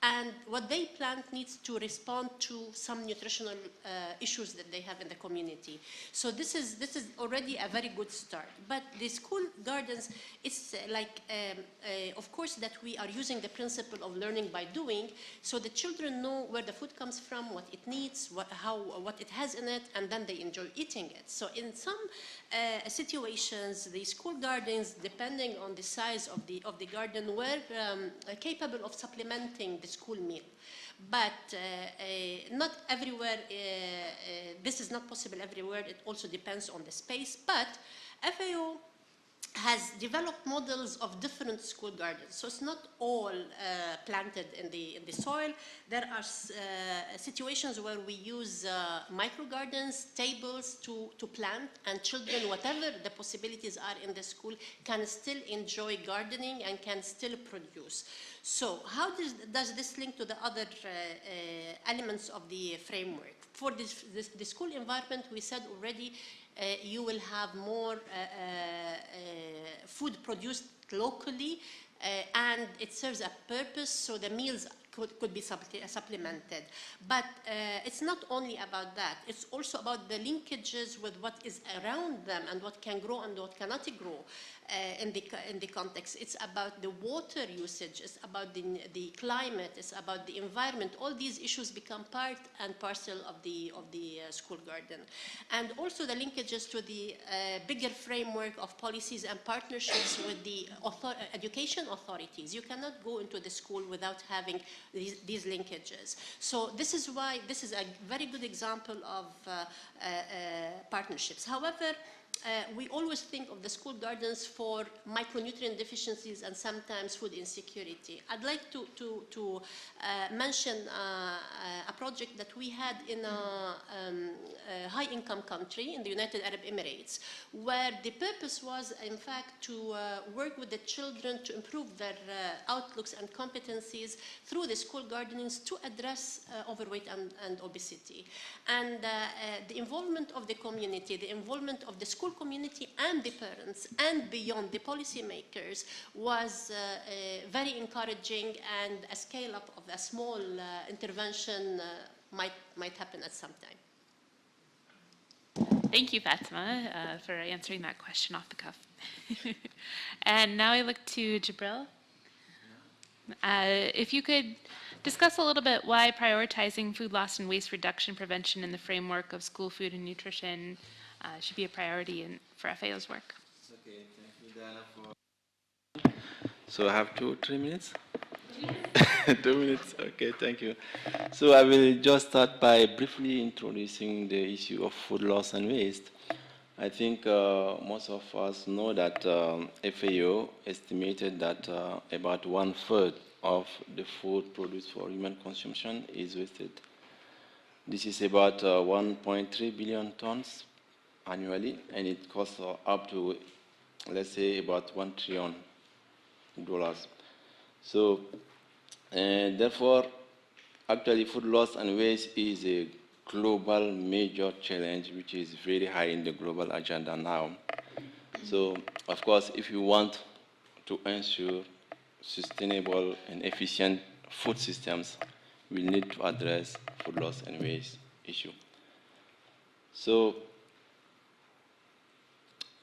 And what they plant needs to respond to some nutritional issues that they have in the community. So this is already a very good start. But the school gardens, it's like, of course, that we are using the principle of learning by doing, so the children know where the food comes from, what it needs, what it has in it, and then they enjoy eating it. So in some situations, the school gardens, depending on the size of the garden, were capable of supplementing the school meal. But not everywhere, this is not possible everywhere. It also depends on the space. But FAO has developed models of different school gardens. So it's not all planted in the soil. There are situations where we use micro gardens, tables to plant, and children, whatever the possibilities are in the school, can still enjoy gardening and can still produce. So how does this link to the other elements of the framework? For the school environment, we said already, you will have more food produced locally, and it serves a purpose, so the meals could be supplemented. But it's not only about that. It's also about the linkages with what is around them and what can grow and what cannot grow in the context. It's about the water usage. It's about the climate. It's about the environment. All these issues become part and parcel of the school garden. And also the linkages to the bigger framework of policies and partnerships with the education authorities. You cannot go into the school without having these linkages. So this is why this is a very good example of partnerships. However, we always think of the school gardens for micronutrient deficiencies and sometimes food insecurity. I'd like to mention a project that we had in a high-income country in the United Arab Emirates, where the purpose was, in fact, to work with the children to improve their outlooks and competencies through the school gardenings to address overweight and obesity. And the involvement of the community, the involvement of the school community and the parents and beyond the policymakers was very encouraging, and a scale-up of a small intervention might happen at some time. Thank you, Fatima, for answering that question off the cuff. And now I look to Jibril. If you could discuss a little bit why prioritizing food loss and waste reduction prevention in the framework of school food and nutrition should be a priority for FAO's work. Okay, thank you, Diana, for. So I have 3 minutes? 2 minutes, okay, thank you. So I will just start by briefly introducing the issue of food loss and waste. I think most of us know that FAO estimated that about 1/3 of the food produced for human consumption is wasted. This is about 1.3 billion tons annually, and it costs up to, let's say, about $1 trillion. So, therefore, actually, food loss and waste is a global major challenge which is very high in the global agenda now. So, of course, if you want to ensure sustainable and efficient food systems, we need to address food loss and waste issue. So,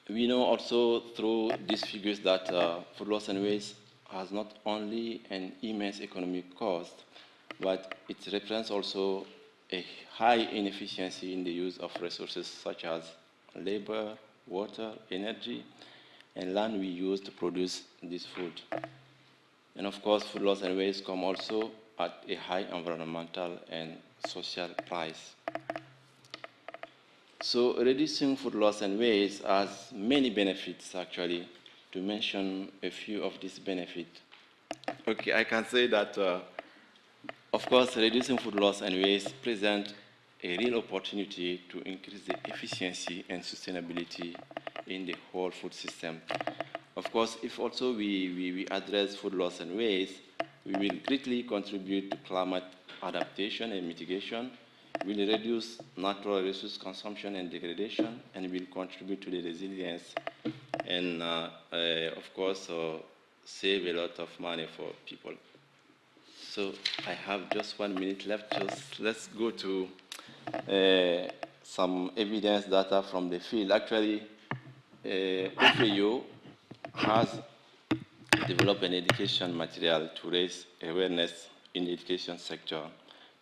we know also through these figures that food loss and waste has not only an immense economic cost, but it represents also a high inefficiency in the use of resources such as labor, water, energy, and land we use to produce this food. And of course, food loss and waste come also at a high environmental and social price. So reducing food loss and waste has many benefits, actually. To mention a few of these benefits. Okay, I can say that, of course, reducing food loss and waste presents a real opportunity to increase the efficiency and sustainability in the whole food system. Of course, if also we address food loss and waste, we will greatly contribute to climate adaptation and mitigation, will reduce natural resource consumption and degradation, and will contribute to the resilience and, of course, save a lot of money for people. So I have just 1 minute left. Let's go to some evidence data from the field. Actually, FAO has developed an education material to raise awareness in the education sector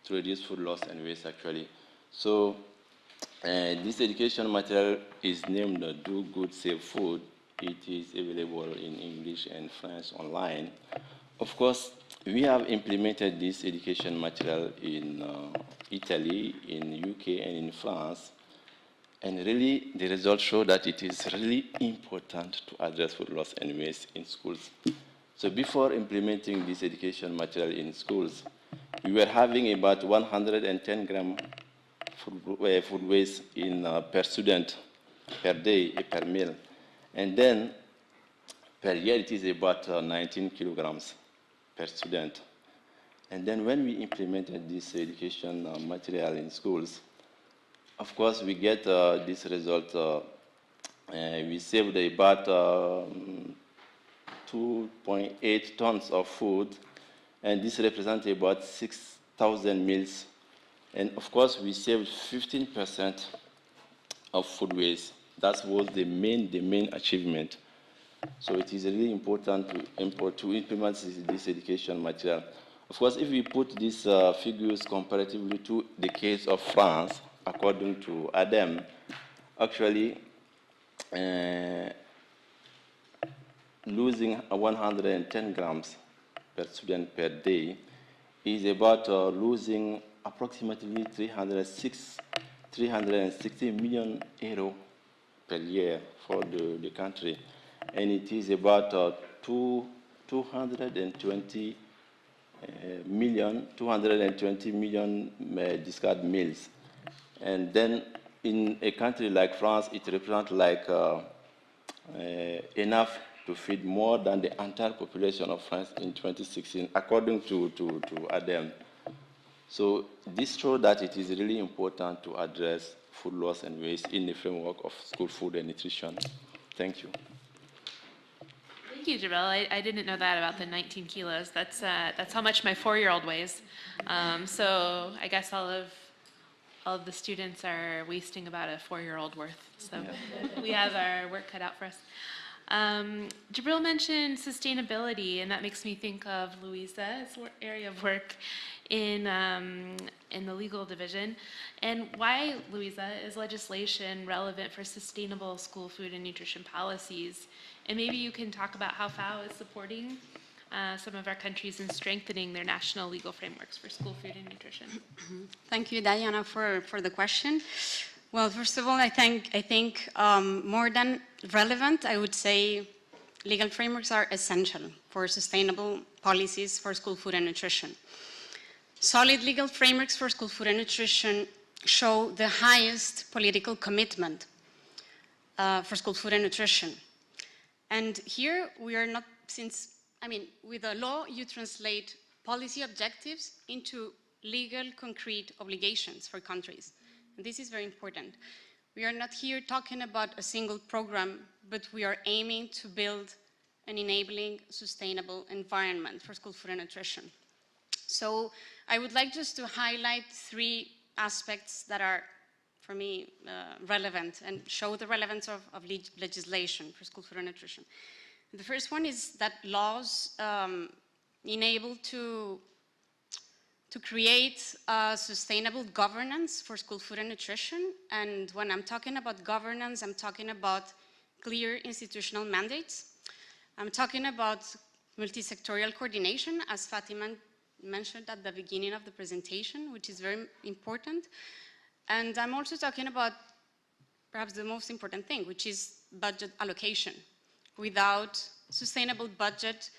to reduce food loss and waste, actually. So this education material is named Do Good, Save Food. It is available in English and French online. Of course, we have implemented this education material in Italy, in UK, and in France. And really, the results show that it is really important to address food loss and waste in schools. So before implementing this education material in schools, we were having about 110 grams food waste per student per day, per meal. And then per year it is about 19 kilograms per student. And then when we implemented this education material in schools, of course we get this result. We saved about 2.8 tons of food, and this represents about 6,000 meals. And of course we saved 15% of food waste. That was the main achievement. So it is really important to implement this education material. Of course, if we put these figures comparatively to the case of France, according to ADEM, actually losing 110 grams per student per day is about losing approximately 360 million euro per year for the country, and it is about 220 million discard meals. And then in a country like France, it represents like enough to feed more than the entire population of France in 2016, according to ADEM. So this shows that it is really important to address food loss and waste in the framework of school food and nutrition. Thank you. Thank you, Jabel. I didn't know that about the 19 kilos. That's how much my 4-year-old weighs. So I guess all of the students are wasting about a 4-year-old worth. So we have our work cut out for us. Jabril mentioned sustainability, and that makes me think of Louisa's area of work in the legal division. And why, Louisa, is legislation relevant for sustainable school food and nutrition policies? And maybe you can talk about how FAO is supporting some of our countries in strengthening their national legal frameworks for school food and nutrition. Thank you, Diana, for the question. Well, first of all, I think more than relevant, I would say legal frameworks are essential for sustainable policies for school food and nutrition. Solid legal frameworks for school food and nutrition show the highest political commitment for school food and nutrition. And here we are not, with a law, you translate policy objectives into legal, concrete obligations for countries. And this is very important. We are not here talking about a single program, but we are aiming to build an enabling, sustainable environment for school food and nutrition. So I would like just to highlight 3 aspects that are, for me, relevant and show the relevance of legislation for school food and nutrition. The first one is that laws enable to create sustainable governance for school food and nutrition. And when I'm talking about governance, I'm talking about clear institutional mandates. I'm talking about multi-sectorial coordination, as Fatima mentioned at the beginning of the presentation, which is very important. And I'm also talking about perhaps the most important thing, which is budget allocation. Without sustainable budget,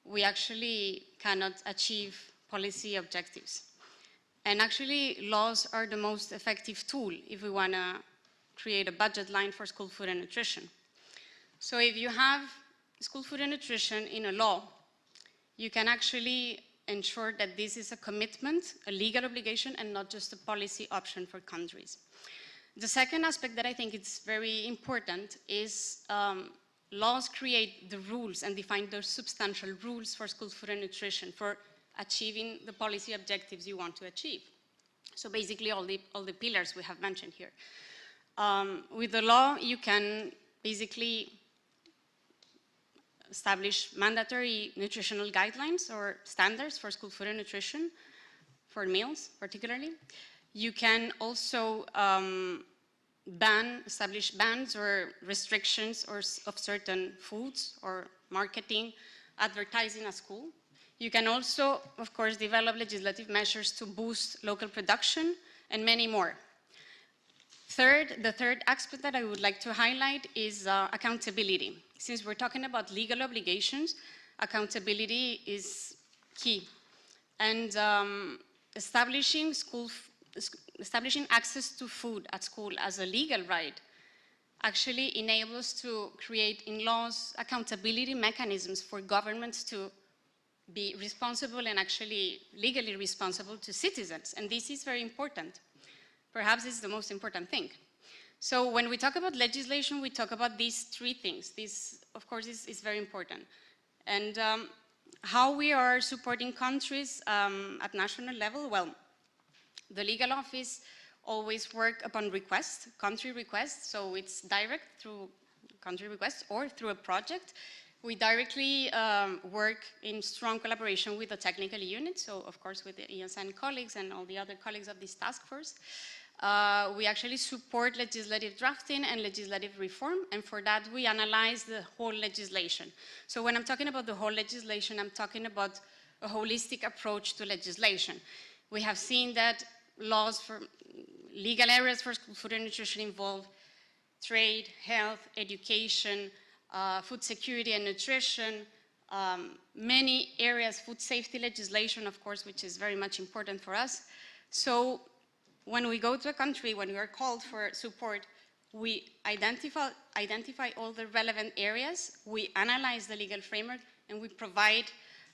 we actually cannot achieve policy objectives. And actually, laws are the most effective tool if we want to create a budget line for school food and nutrition. So if you have school food and nutrition in a law, you can actually ensure that this is a commitment, a legal obligation, and not just a policy option for countries. The second aspect that I think is very important is laws create the rules and define the substantial rules for school food and nutrition for achieving the policy objectives you want to achieve. So basically all the pillars we have mentioned here. With the law, you can basically establish mandatory nutritional guidelines or standards for school food and nutrition, for meals particularly. You can also establish bans or restrictions of certain foods or marketing, advertising at school. You can also, of course, develop legislative measures to boost local production and many more. The third aspect that I would like to highlight is accountability. Since we're talking about legal obligations, accountability is key. And establishing access to food at school as a legal right actually enables us to create in laws accountability mechanisms for governments to be responsible and actually legally responsible to citizens. And this is very important. Perhaps it's the most important thing. So when we talk about legislation, we talk about these 3 things. This, of course, is very important. And how we are supporting countries at national level, well, the legal office always work upon request, country requests, so it's direct through country requests or through a project. We directly work in strong collaboration with the technical unit, so of course with the ESN colleagues and all the other colleagues of this task force. We actually support legislative drafting and legislative reform, and for that we analyze the whole legislation. So when I'm talking about the whole legislation, I'm talking about a holistic approach to legislation. We have seen that laws for legal areas for food and nutrition involve trade, health, education, food security and nutrition, many areas, food safety legislation, of course, which is very much important for us. So when we go to a country, when we are called for support, we identify all the relevant areas, we analyze the legal framework, and we provide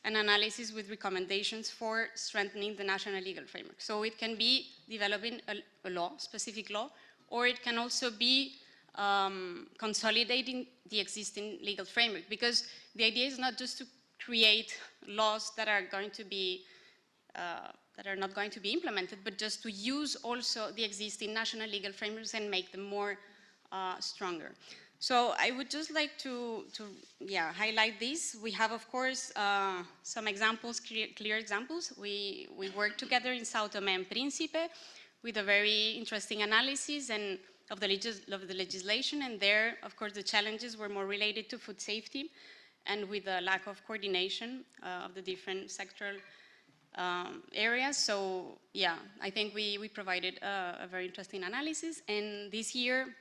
an analysis with recommendations for strengthening the national legal framework. So it can be developing a law, specific law, or it can also be consolidating the existing legal framework, because the idea is not just to create laws that are going to be that are not going to be implemented, but just to use also the existing national legal frameworks and make them more stronger. So I would just like to highlight this. We have, of course, some examples, clear examples. We work together in Sao Tome and Príncipe with a very interesting analysis and of the legislation, and there, of course, the challenges were more related to food safety and with a lack of coordination of the different sectoral areas. So yeah, I think we provided a very interesting analysis, and this year,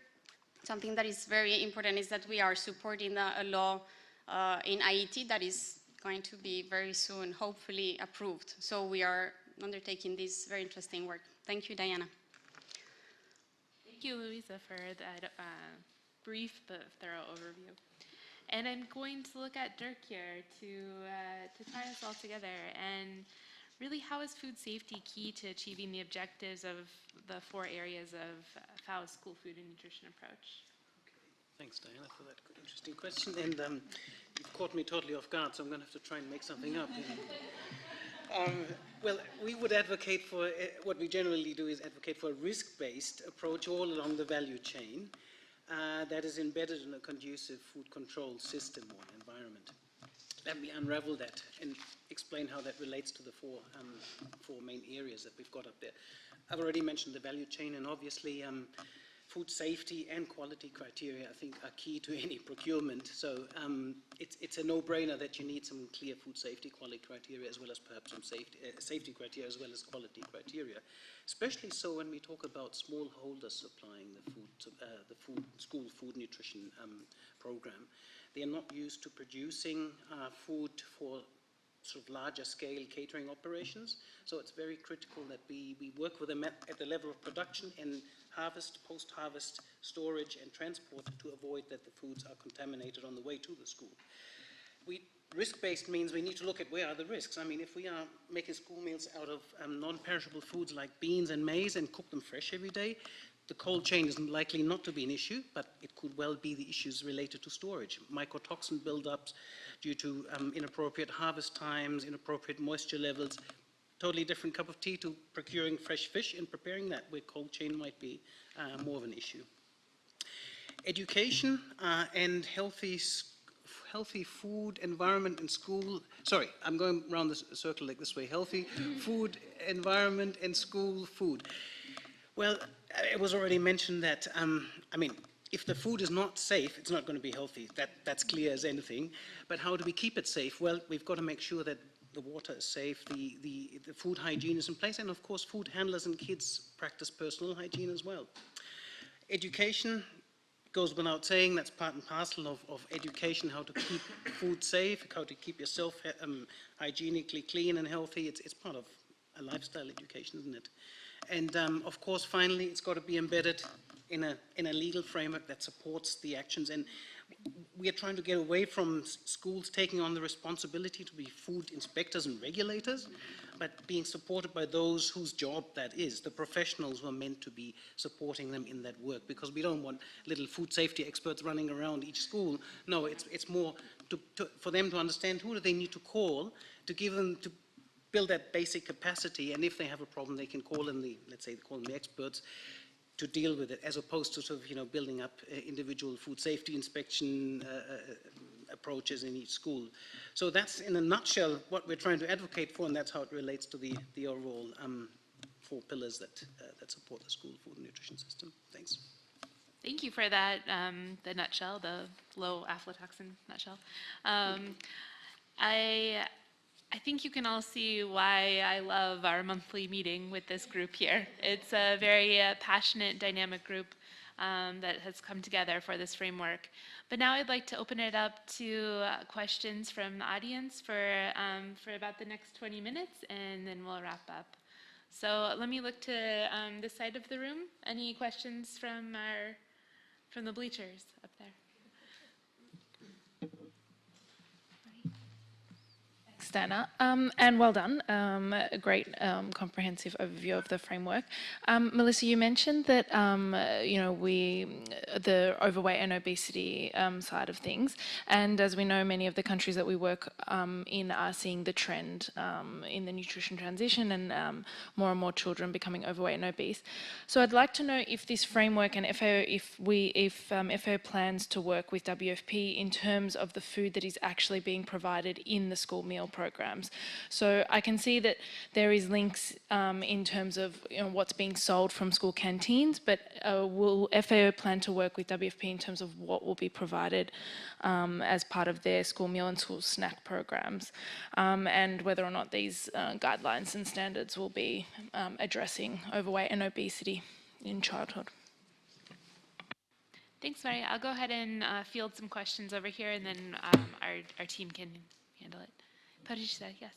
something that is very important is that we are supporting a law in Haiti that is going to be very soon, hopefully, approved. So we are undertaking this very interesting work. Thank you, Diana. Thank you, Luisa, for that brief but thorough overview. And I'm going to look at Dirk here to tie us all together. And really, how is food safety key to achieving the objectives of the 4 areas of FAO's school food and nutrition approach? Thanks, Diana, for that interesting question. And you've caught me totally off guard, so I'm going to have to try and make something up. Well, we would advocate for, what we generally do is advocate for a risk-based approach all along the value chain that is embedded in a conducive food control system or environment. Let me unravel that and explain how that relates to the four main areas that we've got up there. I've already mentioned the value chain, and obviously food safety and quality criteria, I think, are key to any procurement. So it's a no-brainer that you need some clear food safety quality criteria, as well as perhaps some safety criteria, as well as quality criteria. Especially so when we talk about smallholders supplying the school food nutrition program. They are not used to producing food for sort of larger scale catering operations. So it's very critical that we work with them at the level of production and harvest, post-harvest, storage and transport to avoid that the foods are contaminated on the way to the school. Risk-based means we need to look at where are the risks. I mean, if we are making school meals out of non-perishable foods like beans and maize and cook them fresh every day, the cold chain is likely not to be an issue, but it could well be the issues related to storage. Mycotoxin buildups due to inappropriate harvest times, inappropriate moisture levels. Totally different cup of tea to procuring fresh fish and preparing that, where cold chain might be more of an issue. Education and healthy food environment in school. Sorry, I'm going around the circle like this way. Healthy food environment and school food. Well, it was already mentioned that, I mean, if the food is not safe, it's not going to be healthy. That's clear as anything. But how do we keep it safe? Well, we've got to make sure that the water is safe, the food hygiene is in place, and of course food handlers and kids practice personal hygiene as well. Education goes without saying, that's part and parcel of education, how to keep food safe, how to keep yourself hygienically clean and healthy. It's part of a lifestyle education, isn't it? And of course, finally, it's got to be embedded in a legal framework that supports the actions. And we are trying to get away from schools taking on the responsibility to be food inspectors and regulators, but being supported by those whose job that is, the professionals who are meant to be supporting them in that work, because we don't want little food safety experts running around each school. No, it's more for them to understand who do they need to call to give them, to build that basic capacity, and if they have a problem, they can call in let's say, call them the experts to deal with it, as opposed to sort of, building up individual food safety inspection approaches in each school. So that's, in a nutshell, what we're trying to advocate for, and that's how it relates to the overall 4 pillars that support the school food and nutrition system. Thanks. Thank you for that, the nutshell, the low aflatoxin nutshell. I think you can all see why I love our monthly meeting with this group here. It's a very passionate, dynamic group that has come together for this framework. But now I'd like to open it up to questions from the audience for about the next 20 minutes, and then we'll wrap up. So let me look to this side of the room. Any questions from the bleachers up there? Dana, and well done. A great comprehensive overview of the framework. Melissa, you mentioned that we the overweight and obesity side of things. And as we know, many of the countries that we work in are seeing the trend in the nutrition transition and more children becoming overweight and obese. So I'd like to know if this framework and FAO, if FAO plans to work with WFP in terms of the food that is actually being provided in the school meal programs. So I can see that there is links in terms of what's being sold from school canteens, but will FAO plan to work with WFP in terms of what will be provided as part of their school meal and school snack programs, and whether or not these guidelines and standards will be addressing overweight and obesity in childhood? Thanks, Mary. I'll go ahead and field some questions over here, and then our team can handle it. Patricia, yes.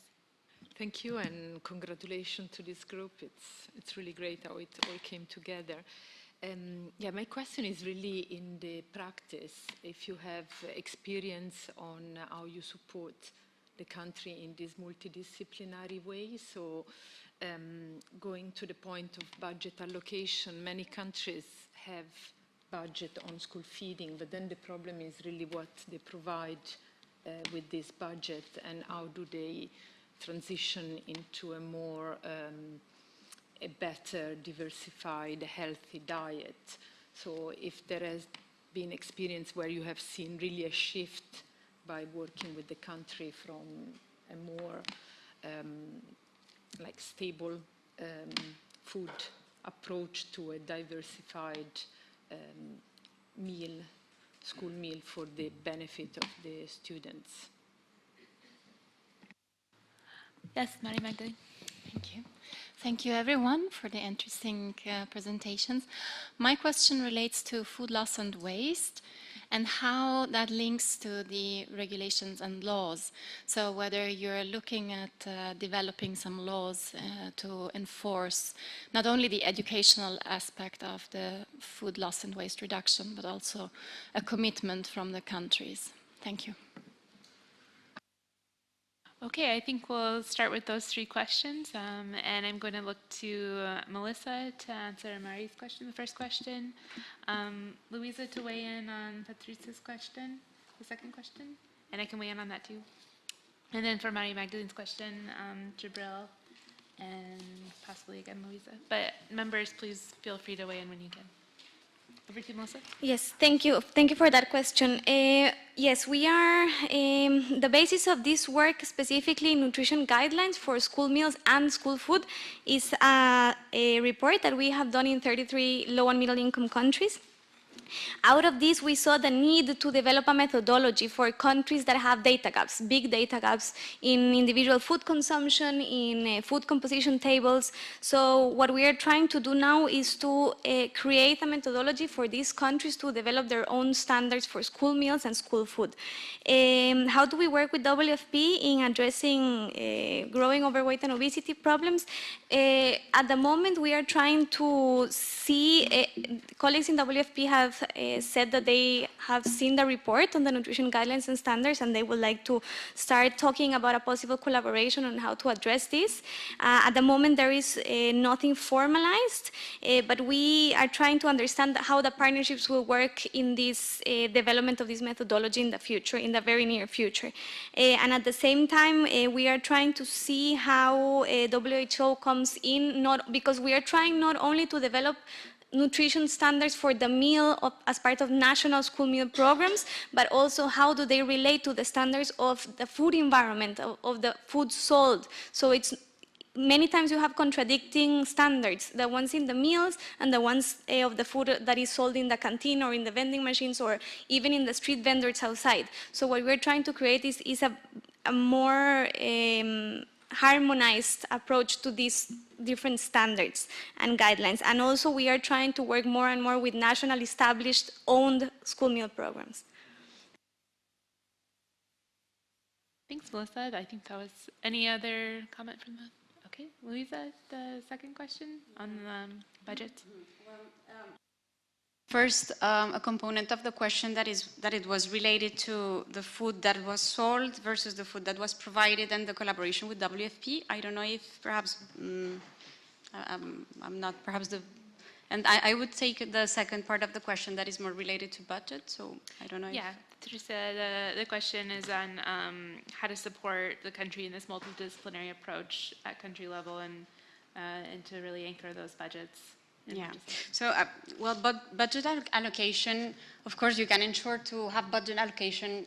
Thank you, and congratulations to this group. It's really great how it all came together. Yeah, my question is really in the practice, if you have experience on how you support the country in this multidisciplinary way. So going to the point of budget allocation, many countries have budget on school feeding, but then the problem is really what they provide with this budget and how do they transition into a more a better diversified healthy diet. So if there has been experience where you have seen really a shift by working with the country from a more like stable food approach to a diversified school meal for the benefit of the students. Yes, Marie Magdalene. Thank you. Thank you, everyone, for the interesting presentations. My question relates to food loss and waste and how that links to the regulations and laws. So whether you're looking at developing some laws to enforce not only the educational aspect of the food loss and waste reduction, but also a commitment from the countries. Thank you. Okay, I think we'll start with those three questions, and I'm going to look to Melissa to answer Mari's question, the first question, Louisa to weigh in on Patricia's question, the second question, and I can weigh in on that too. And then for Marie Magdalene's question, Jabril, and possibly again Louisa. But members, please feel free to weigh in when you can. Over to you, Melissa. Yes, thank you. Thank you for that question. Yes, we are, the basis of this work, specifically nutrition guidelines for school meals and school food, is a report that we have done in 33 low and middle income countries. Out of this, we saw the need to develop a methodology for countries that have data gaps, big data gaps in individual food consumption, in food composition tables. So what we are trying to do now is to create a methodology for these countries to develop their own standards for school meals and school food. How do we work with WFP in addressing growing overweight and obesity problems? At the moment, we are trying to see, colleagues in WFP have said that they have seen the report on the nutrition guidelines and standards, and they would like to start talking about a possible collaboration on how to address this. At the moment, there is nothing formalized, but we are trying to understand how the partnerships will work in this development of this methodology in the future, in the very near future. And at the same time, we are trying to see how WHO comes in, because we are trying not only to develop nutrition standards for the meal as part of national school meal programs, but also how do they relate to the standards of the food environment, of the food sold. So it's many times you have contradicting standards, the ones in the meals and the ones of the food that is sold in the canteen or in the vending machines or even in the street vendors outside. So what we're trying to create is a more harmonized approach to these different standards and guidelines. And also we are trying to work more and more with national established owned school meal programs. Thanks, Melissa. I think that was, any other comment from the, okay, Louisa, the second question on the budget. First, a component of the question that it was related to the food that was sold versus the food that was provided and the collaboration with WFP. I don't know if perhaps I'm not perhaps the And I would take the second part of the question that is more related to budget. So I don't know. Yeah, Teresa, the question is on how to support the country in this multidisciplinary approach at country level and to really anchor those budgets. Yeah. So, well, budget allocation, of course, you can ensure to have budget allocation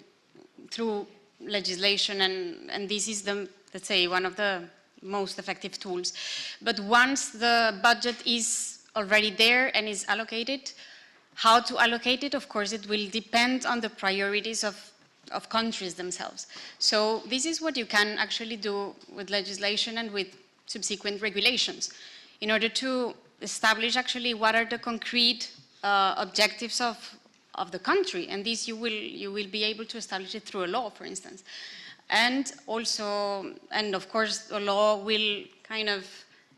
through legislation, and this is the, let's say, one of the most effective tools. But once the budget is already there and is allocated, how to allocate it, of course, it will depend on the priorities of countries themselves. So this is what you can actually do with legislation and with subsequent regulations in order to establish actually what are the concrete objectives of the country, and this you will be able to establish it through a law, for instance. And also, and of course, the law will kind of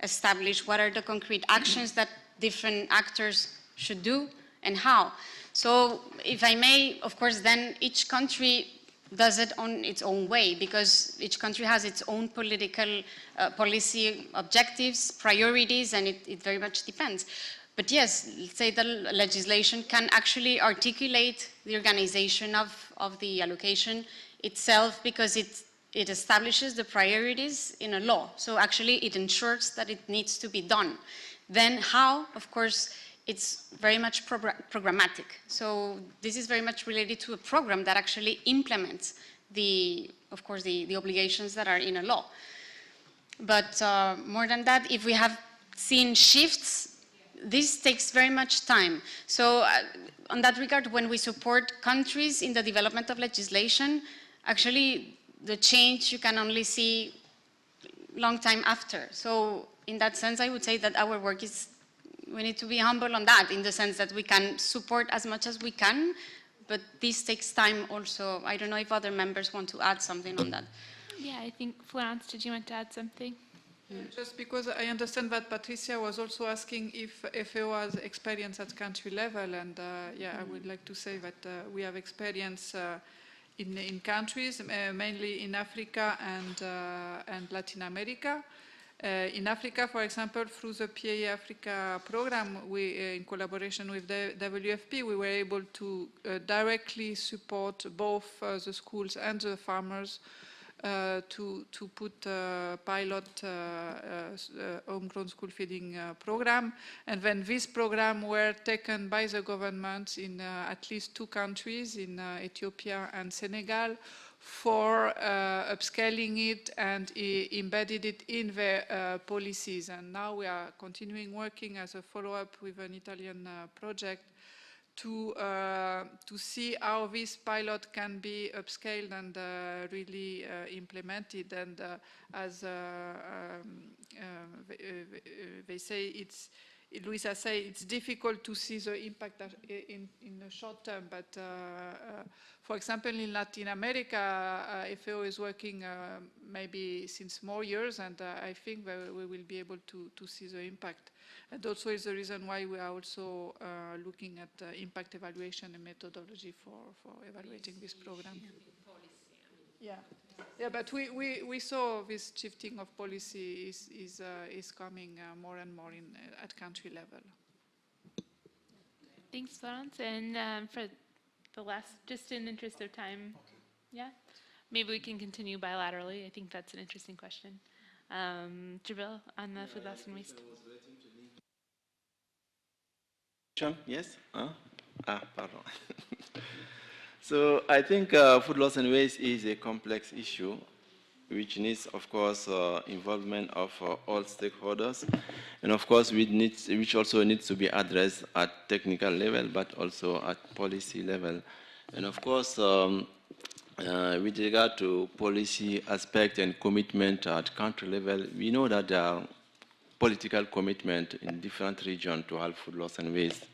establish what are the concrete actions that different actors should do and how. So, if I may, of course, then each country does it on its own way, because each country has its own political policy objectives, priorities, and it very much depends. But yes, let's say the legislation can actually articulate the organization of the allocation itself, because it establishes the priorities in a law. So actually it ensures that it needs to be done. Then how, of course, it's very much programmatic. So this is very much related to a program that actually implements of course, the obligations that are in a law. But more than that, if we have seen shifts, this takes very much time. So on that regard, when we support countries in the development of legislation, actually the change you can only see long time after. So in that sense, I would say that our work is, we need to be humble on that, in the sense that we can support as much as we can, but this takes time also. I don't know if other members want to add something on that. Yeah, I think, Florence, did you want to add something? Just because I understand that Patricia was also asking if FAO has experience at country level, and yeah, I would like to say that we have experience in countries, mainly in Africa and Latin America. In Africa, for example, through the PA Africa program, we, in collaboration with the WFP, we were able to directly support both the schools and the farmers to put a pilot homegrown school feeding program. And when this program were taken by the government in at least 2 countries, in Ethiopia and Senegal, for upscaling it and embedded it in their policies. And now we are continuing working as a follow-up with an Italian project to see how this pilot can be upscaled and really implemented. And as they say, Luisa say it's difficult to see the impact in the short term, but for example, in Latin America, FAO is working maybe since more years, and I think that we will be able to see the impact. And also is the reason why we are also looking at impact evaluation and methodology for evaluating this program. Yeah. Yeah, but we saw this shifting of policy is coming more and more at country level. Thanks, Florence. And for the last, just in interest of time, yeah, maybe we can continue bilaterally. I think that's an interesting question. Jabril, on the food loss and waste. Yes? Pardon. So I think food loss and waste is a complex issue which needs, of course, involvement of all stakeholders, and of course which also needs to be addressed at technical level, but also at policy level. And of course, with regard to policy aspect and commitment at country level, we know that there are political commitment in different regions to halve food loss and waste.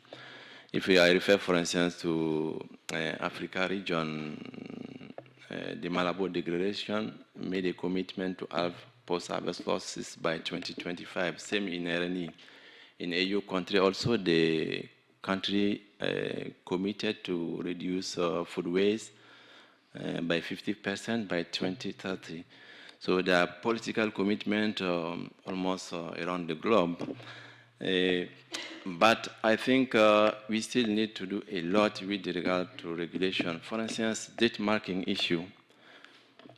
If I refer, for instance, to Africa region, the Malabo Declaration made a commitment to halve post-harvest losses by 2025. Same in RNE. In AU country also, the country committed to reduce food waste by 50% by 2030. So there are political commitment almost around the globe. But I think we still need to do a lot with regard to regulation. For instance, date marking issue.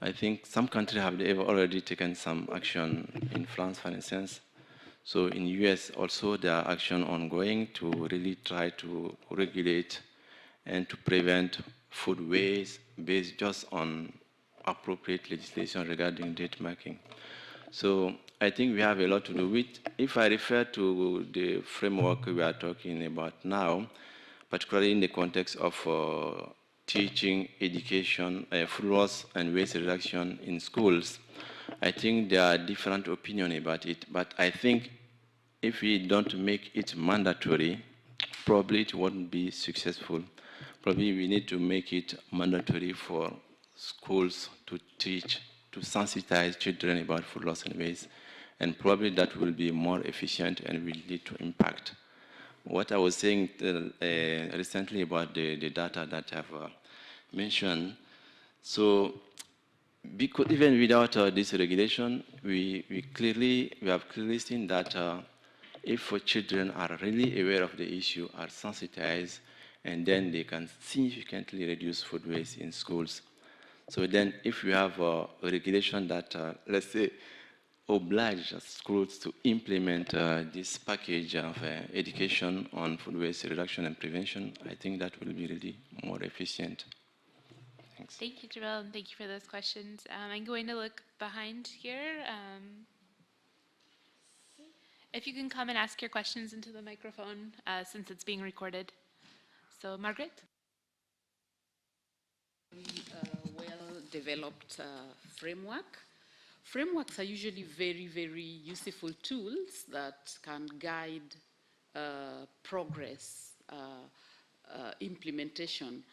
I think some countries have already taken some action in France, for instance. So in US also there are action ongoing to really try to regulate and to prevent food waste based just on appropriate legislation regarding date marking. So I think we have a lot to do with. If I refer to the framework we are talking about now, particularly in the context of teaching, education, food loss and waste reduction in schools, I think there are different opinions about it. But I think if we don't make it mandatory, probably it won't be successful. Probably we need to make it mandatory for schools to teach, to sensitize children about food loss and waste, and probably that will be more efficient and will lead to impact. What I was saying recently about the data that I've mentioned, so because even without this regulation, we have clearly seen that if children are really aware of the issue, are sensitized, and then they can significantly reduce food waste in schools. So then if we have a regulation that, let's say, oblige schools to implement this package of education on food waste reduction and prevention, I think that will be really more efficient. Thanks. Thank you, Jabril, and thank you for those questions. I'm going to look behind here. If you can come and ask your questions into the microphone since it's being recorded. So, Margaret? Well-developed framework. Frameworks are usually very, very useful tools that can guide progress, implementation.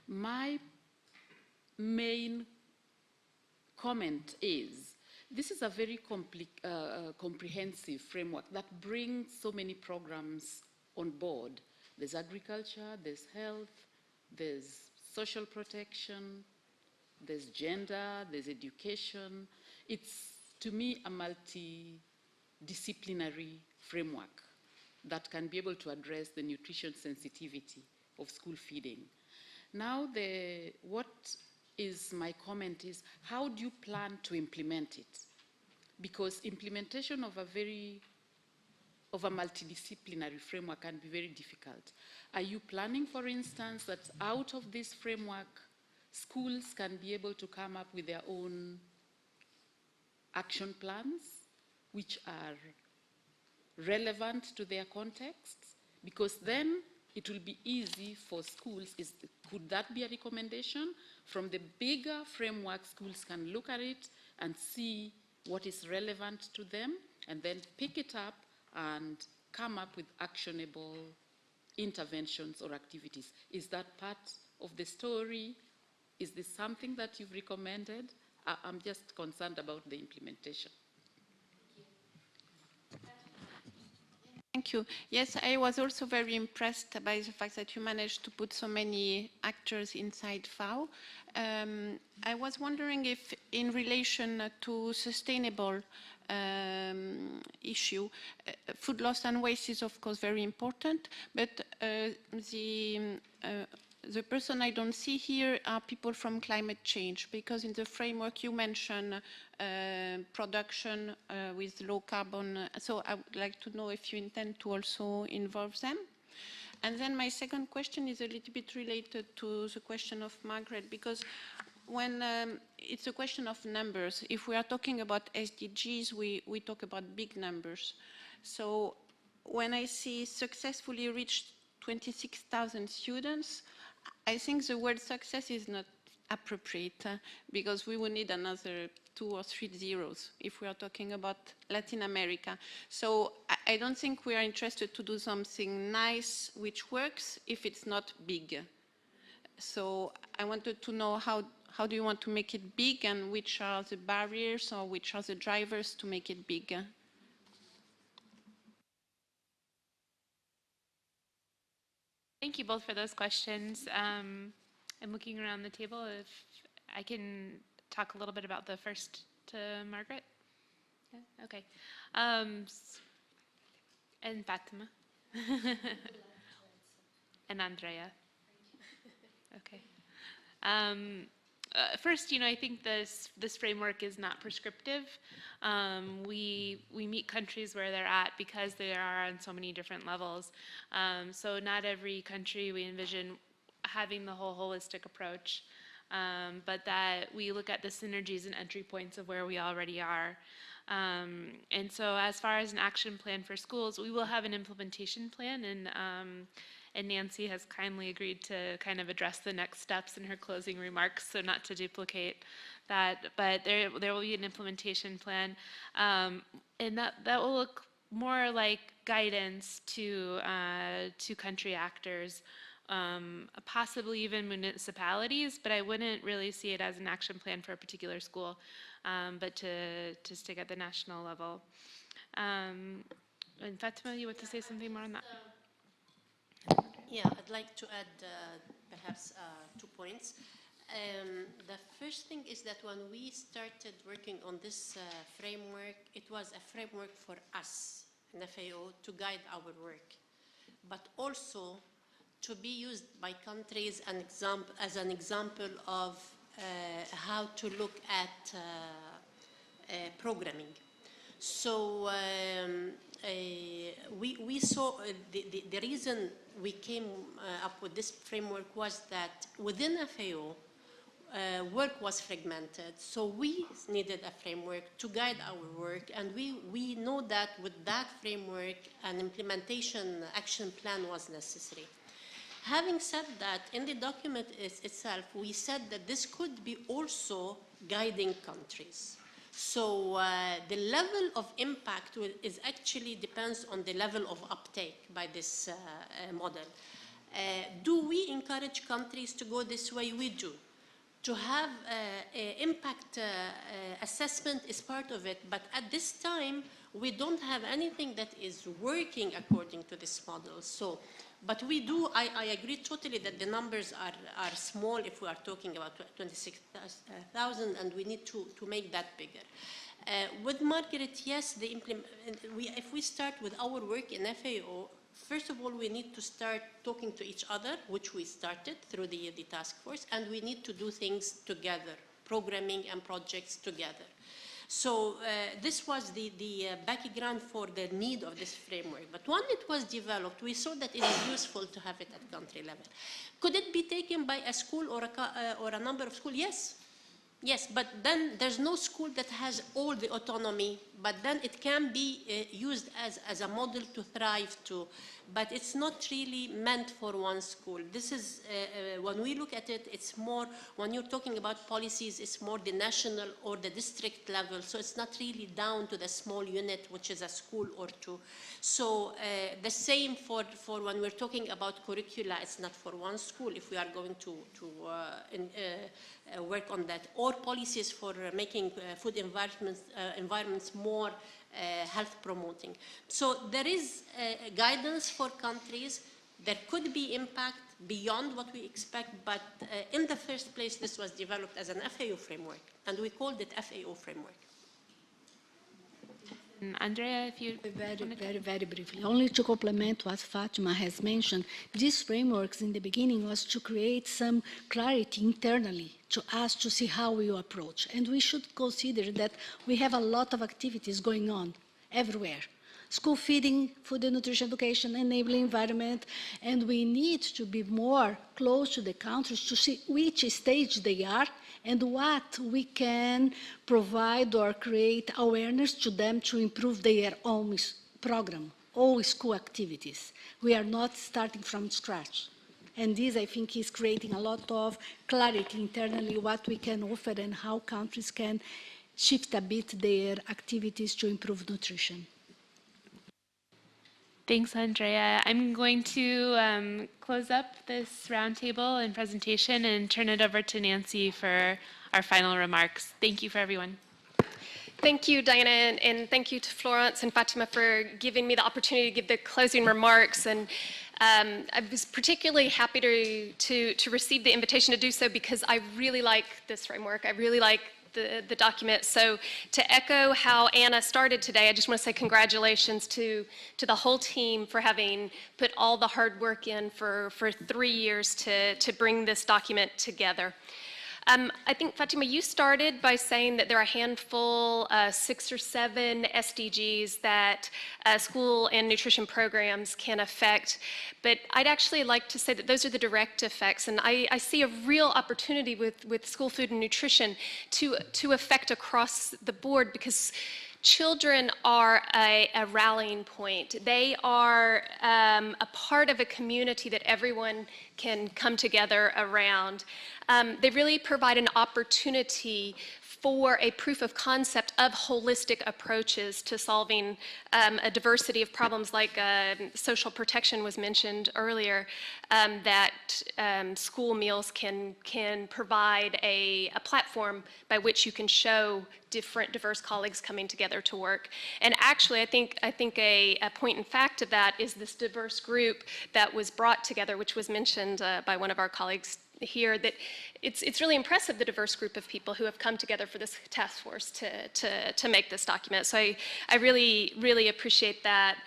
My main comment is, this is a very comprehensive framework that brings so many programs on board. There's agriculture, there's health, there's social protection, there's gender, there's education. It's, to me, a multidisciplinary framework that can be able to address the nutrition sensitivity of school feeding. Now, what is my comment is, how do you plan to implement it? Because implementation of a multidisciplinary framework can be very difficult. Are you planning, for instance, that out of this framework, schools can be able to come up with their own action plans, which are relevant to their contexts? Because then it will be easy for schools. Could that be a recommendation? From the bigger framework, schools can look at it and see what is relevant to them, and then pick it up and come up with actionable interventions or activities. Is that part of the story? Is this something that you've recommended? I'm just concerned about the implementation. Thank you. Yes, I was also very impressed by the fact that you managed to put so many actors inside FAO. I was wondering if, in relation to sustainable issue, food loss and waste is of course very important, but the person I don't see here are people from climate change, because in the framework you mention production with low carbon. So I would like to know if you intend to also involve them. And then my second question is a little bit related to the question of Margaret, because when it's a question of numbers, if we are talking about SDGs, we talk about big numbers. So when I see successfully reached 26,000 students, I think the word success is not appropriate, because we will need another 2 or 3 zeros if we are talking about Latin America. So I don't think we are interested to do something nice which works if it's not big. So I wanted to know how do you want to make it big, and which are the barriers or which are the drivers to make it big? Thank you both for those questions. I'm looking around the table. If I can talk a little bit about the first to Margaret. Yeah? Okay. And Fatima. And Andrea. Okay. First, I think this framework is not prescriptive. We meet countries where they're at because they are on so many different levels. So not every country we envision having the whole holistic approach, but that we look at the synergies and entry points of where we already are. And so as far as an action plan for schools, we will have an implementation plan, and Nancy has kindly agreed to kind of address the next steps in her closing remarks, so not to duplicate that, but there will be an implementation plan, and that will look more like guidance to country actors, possibly even municipalities, but I wouldn't really see it as an action plan for a particular school, but to stick at the national level. And Fatima, you want to say something more on that? Yeah, I'd like to add perhaps 2 points. The first thing is that when we started working on this framework, it was a framework for us in FAO to guide our work, but also to be used by countries as an example of how to look at programming. So we saw the reason we came up with this framework was that within FAO, work was fragmented. So we needed a framework to guide our work, and we know that with that framework, an implementation action plan was necessary. Having said that, in the document itself, we said that this could be also guiding countries. So the level of impact is actually depends on the level of uptake by this model. Do we encourage countries to go this way? We do. To have impact assessment is part of it, but at this time, we don't have anything that is working according to this model. So, but we do, I agree totally that the numbers are small if we are talking about 26,000, and we need to make that bigger. With Margaret, yes, if we start with our work in FAO, first of all, we need to start talking to each other, which we started through the task force, and we need to do things together, programming and projects together. So this was the background for the need of this framework. But when it was developed, we saw that it is useful to have it at country level. Could it be taken by a school or a number of schools? Yes. Yes, but then there's no school that has all the autonomy, but then it can be used as a model to thrive to, but it's not really meant for one school. This is, when we look at it, it's more, when you're talking about policies, it's more the national or the district level, so it's not really down to the small unit, which is a school or two. So the same for when we're talking about curricula, it's not for one school if we are going to work on that, or policies for making food environments more health promoting. So there is guidance for countries. There could be impact beyond what we expect, but in the first place, this was developed as an FAO framework, and we called it FAO framework. Andrea, if you... Very briefly. Only to complement what Fatima has mentioned, these frameworks in the beginning was to create some clarity internally to us to see how we approach. And we should consider that we have a lot of activities going on everywhere. School feeding, food and nutrition education, enabling environment, and we need to be more close to the countries to see which stage they are and what we can provide or create awareness to them to improve their own program, all school activities. We are not starting from scratch. And this, I think, is creating a lot of clarity internally what we can offer and how countries can shift a bit their activities to improve nutrition. Thanks, Andrea. I'm going to close up this roundtable and presentation and turn it over to Nancy for our final remarks. Thank you for everyone. Thank you, Diana, and thank you to Florence and Fatima for giving me the opportunity to give the closing remarks. And I was particularly happy to receive the invitation to do so because I really like this framework. I really like the document. So to echo how Anna started today, I just want to say congratulations to the whole team for having put all the hard work in for 3 years to bring this document together. I think, Fatima, you started by saying that there are a handful, 6 or 7 SDGs that school and nutrition programs can affect. But I'd actually like to say that those are the direct effects. And I see a real opportunity with school food and nutrition to affect across the board, because children are a rallying point. They are a part of a community that everyone can come together around. They really provide an opportunity for a proof of concept of holistic approaches to solving a diversity of problems, like social protection was mentioned earlier, that school meals can provide a platform by which you can show different diverse colleagues coming together to work. And actually, I think a point in fact of that is this diverse group that was brought together, which was mentioned by one of our colleagues here, that it's really impressive, the diverse group of people who have come together for this task force to make this document. So I really appreciate that.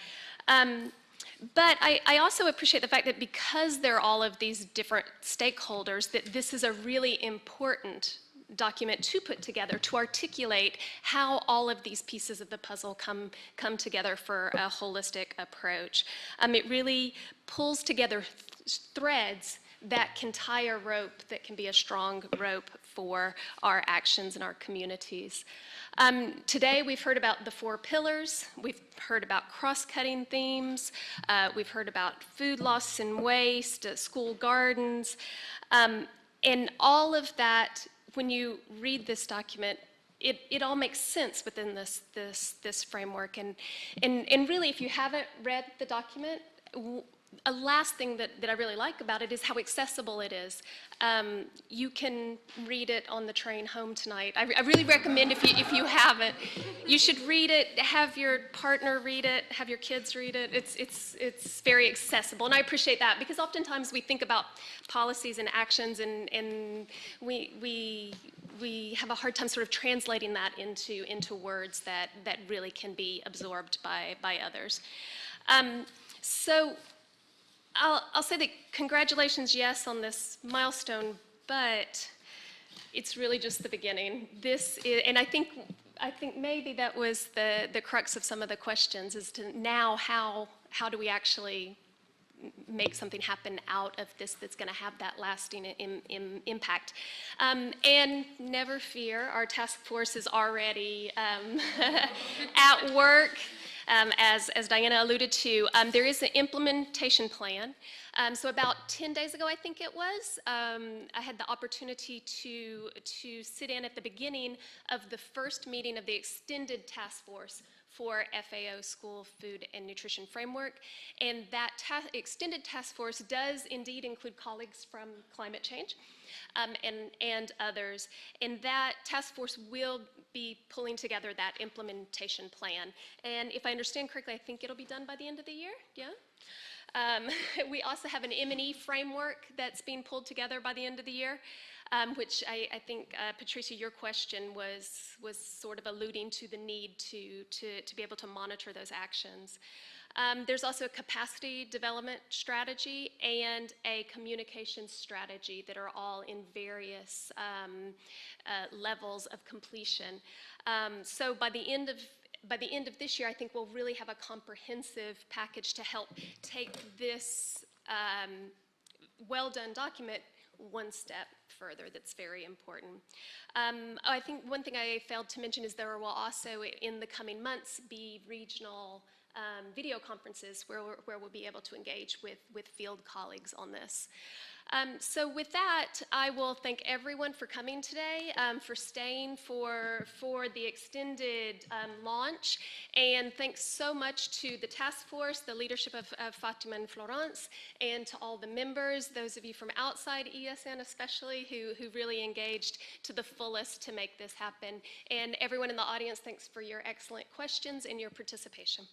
But I also appreciate the fact that because there are all of these different stakeholders, that this is a really important document to put together, to articulate how all of these pieces of the puzzle come together for a holistic approach. It really pulls together threads that can tie a rope that can be a strong rope for our actions in our communities. Today we've heard about the 4 pillars, we've heard about cross-cutting themes, we've heard about food loss and waste, school gardens, and all of that, when you read this document, it all makes sense within this framework. And really, if you haven't read the document, a last thing that I really like about it is how accessible it is. You can read it on the train home tonight. I really recommend, if you haven't, you should read it, have your partner read it, have your kids read it. It's very accessible, and I appreciate that, because oftentimes we think about policies and actions, and we have a hard time sort of translating that into words that really can be absorbed by others. So I'll say that congratulations, yes, on this milestone, but it's really just the beginning. This is, and I think maybe that was the crux of some of the questions, is to now how do we actually make something happen out of this that's going to have that lasting impact. And never fear, our task force is already at work. As Diana alluded to, there is an implementation plan. So about 10 days ago, I think it was, I had the opportunity to sit in at the beginning of the first meeting of the extended task force for FAO School Food and Nutrition Framework. And that extended task force does indeed include colleagues from climate change and others. And that task force will be pulling together that implementation plan. And if I understand correctly, I think it'll be done by the end of the year, yeah? We also have an M&E framework that's being pulled together by the end of the year, which I think, Patricia, your question was sort of alluding to the need to be able to monitor those actions. There's also a capacity development strategy and a communication strategy that are all in various levels of completion. So by the end of this year, I think we'll really have a comprehensive package to help take this well-done document one step further. That's very important. I think one thing I failed to mention is there will also, in the coming months, be regional video conferences where we'll be able to engage with field colleagues on this. So with that, I will thank everyone for coming today, for staying for the extended launch, and thanks so much to the task force, the leadership of Fatima and Florence, and to all the members, those of you from outside ESN especially, who really engaged to the fullest to make this happen. And everyone in the audience, thanks for your excellent questions and your participation.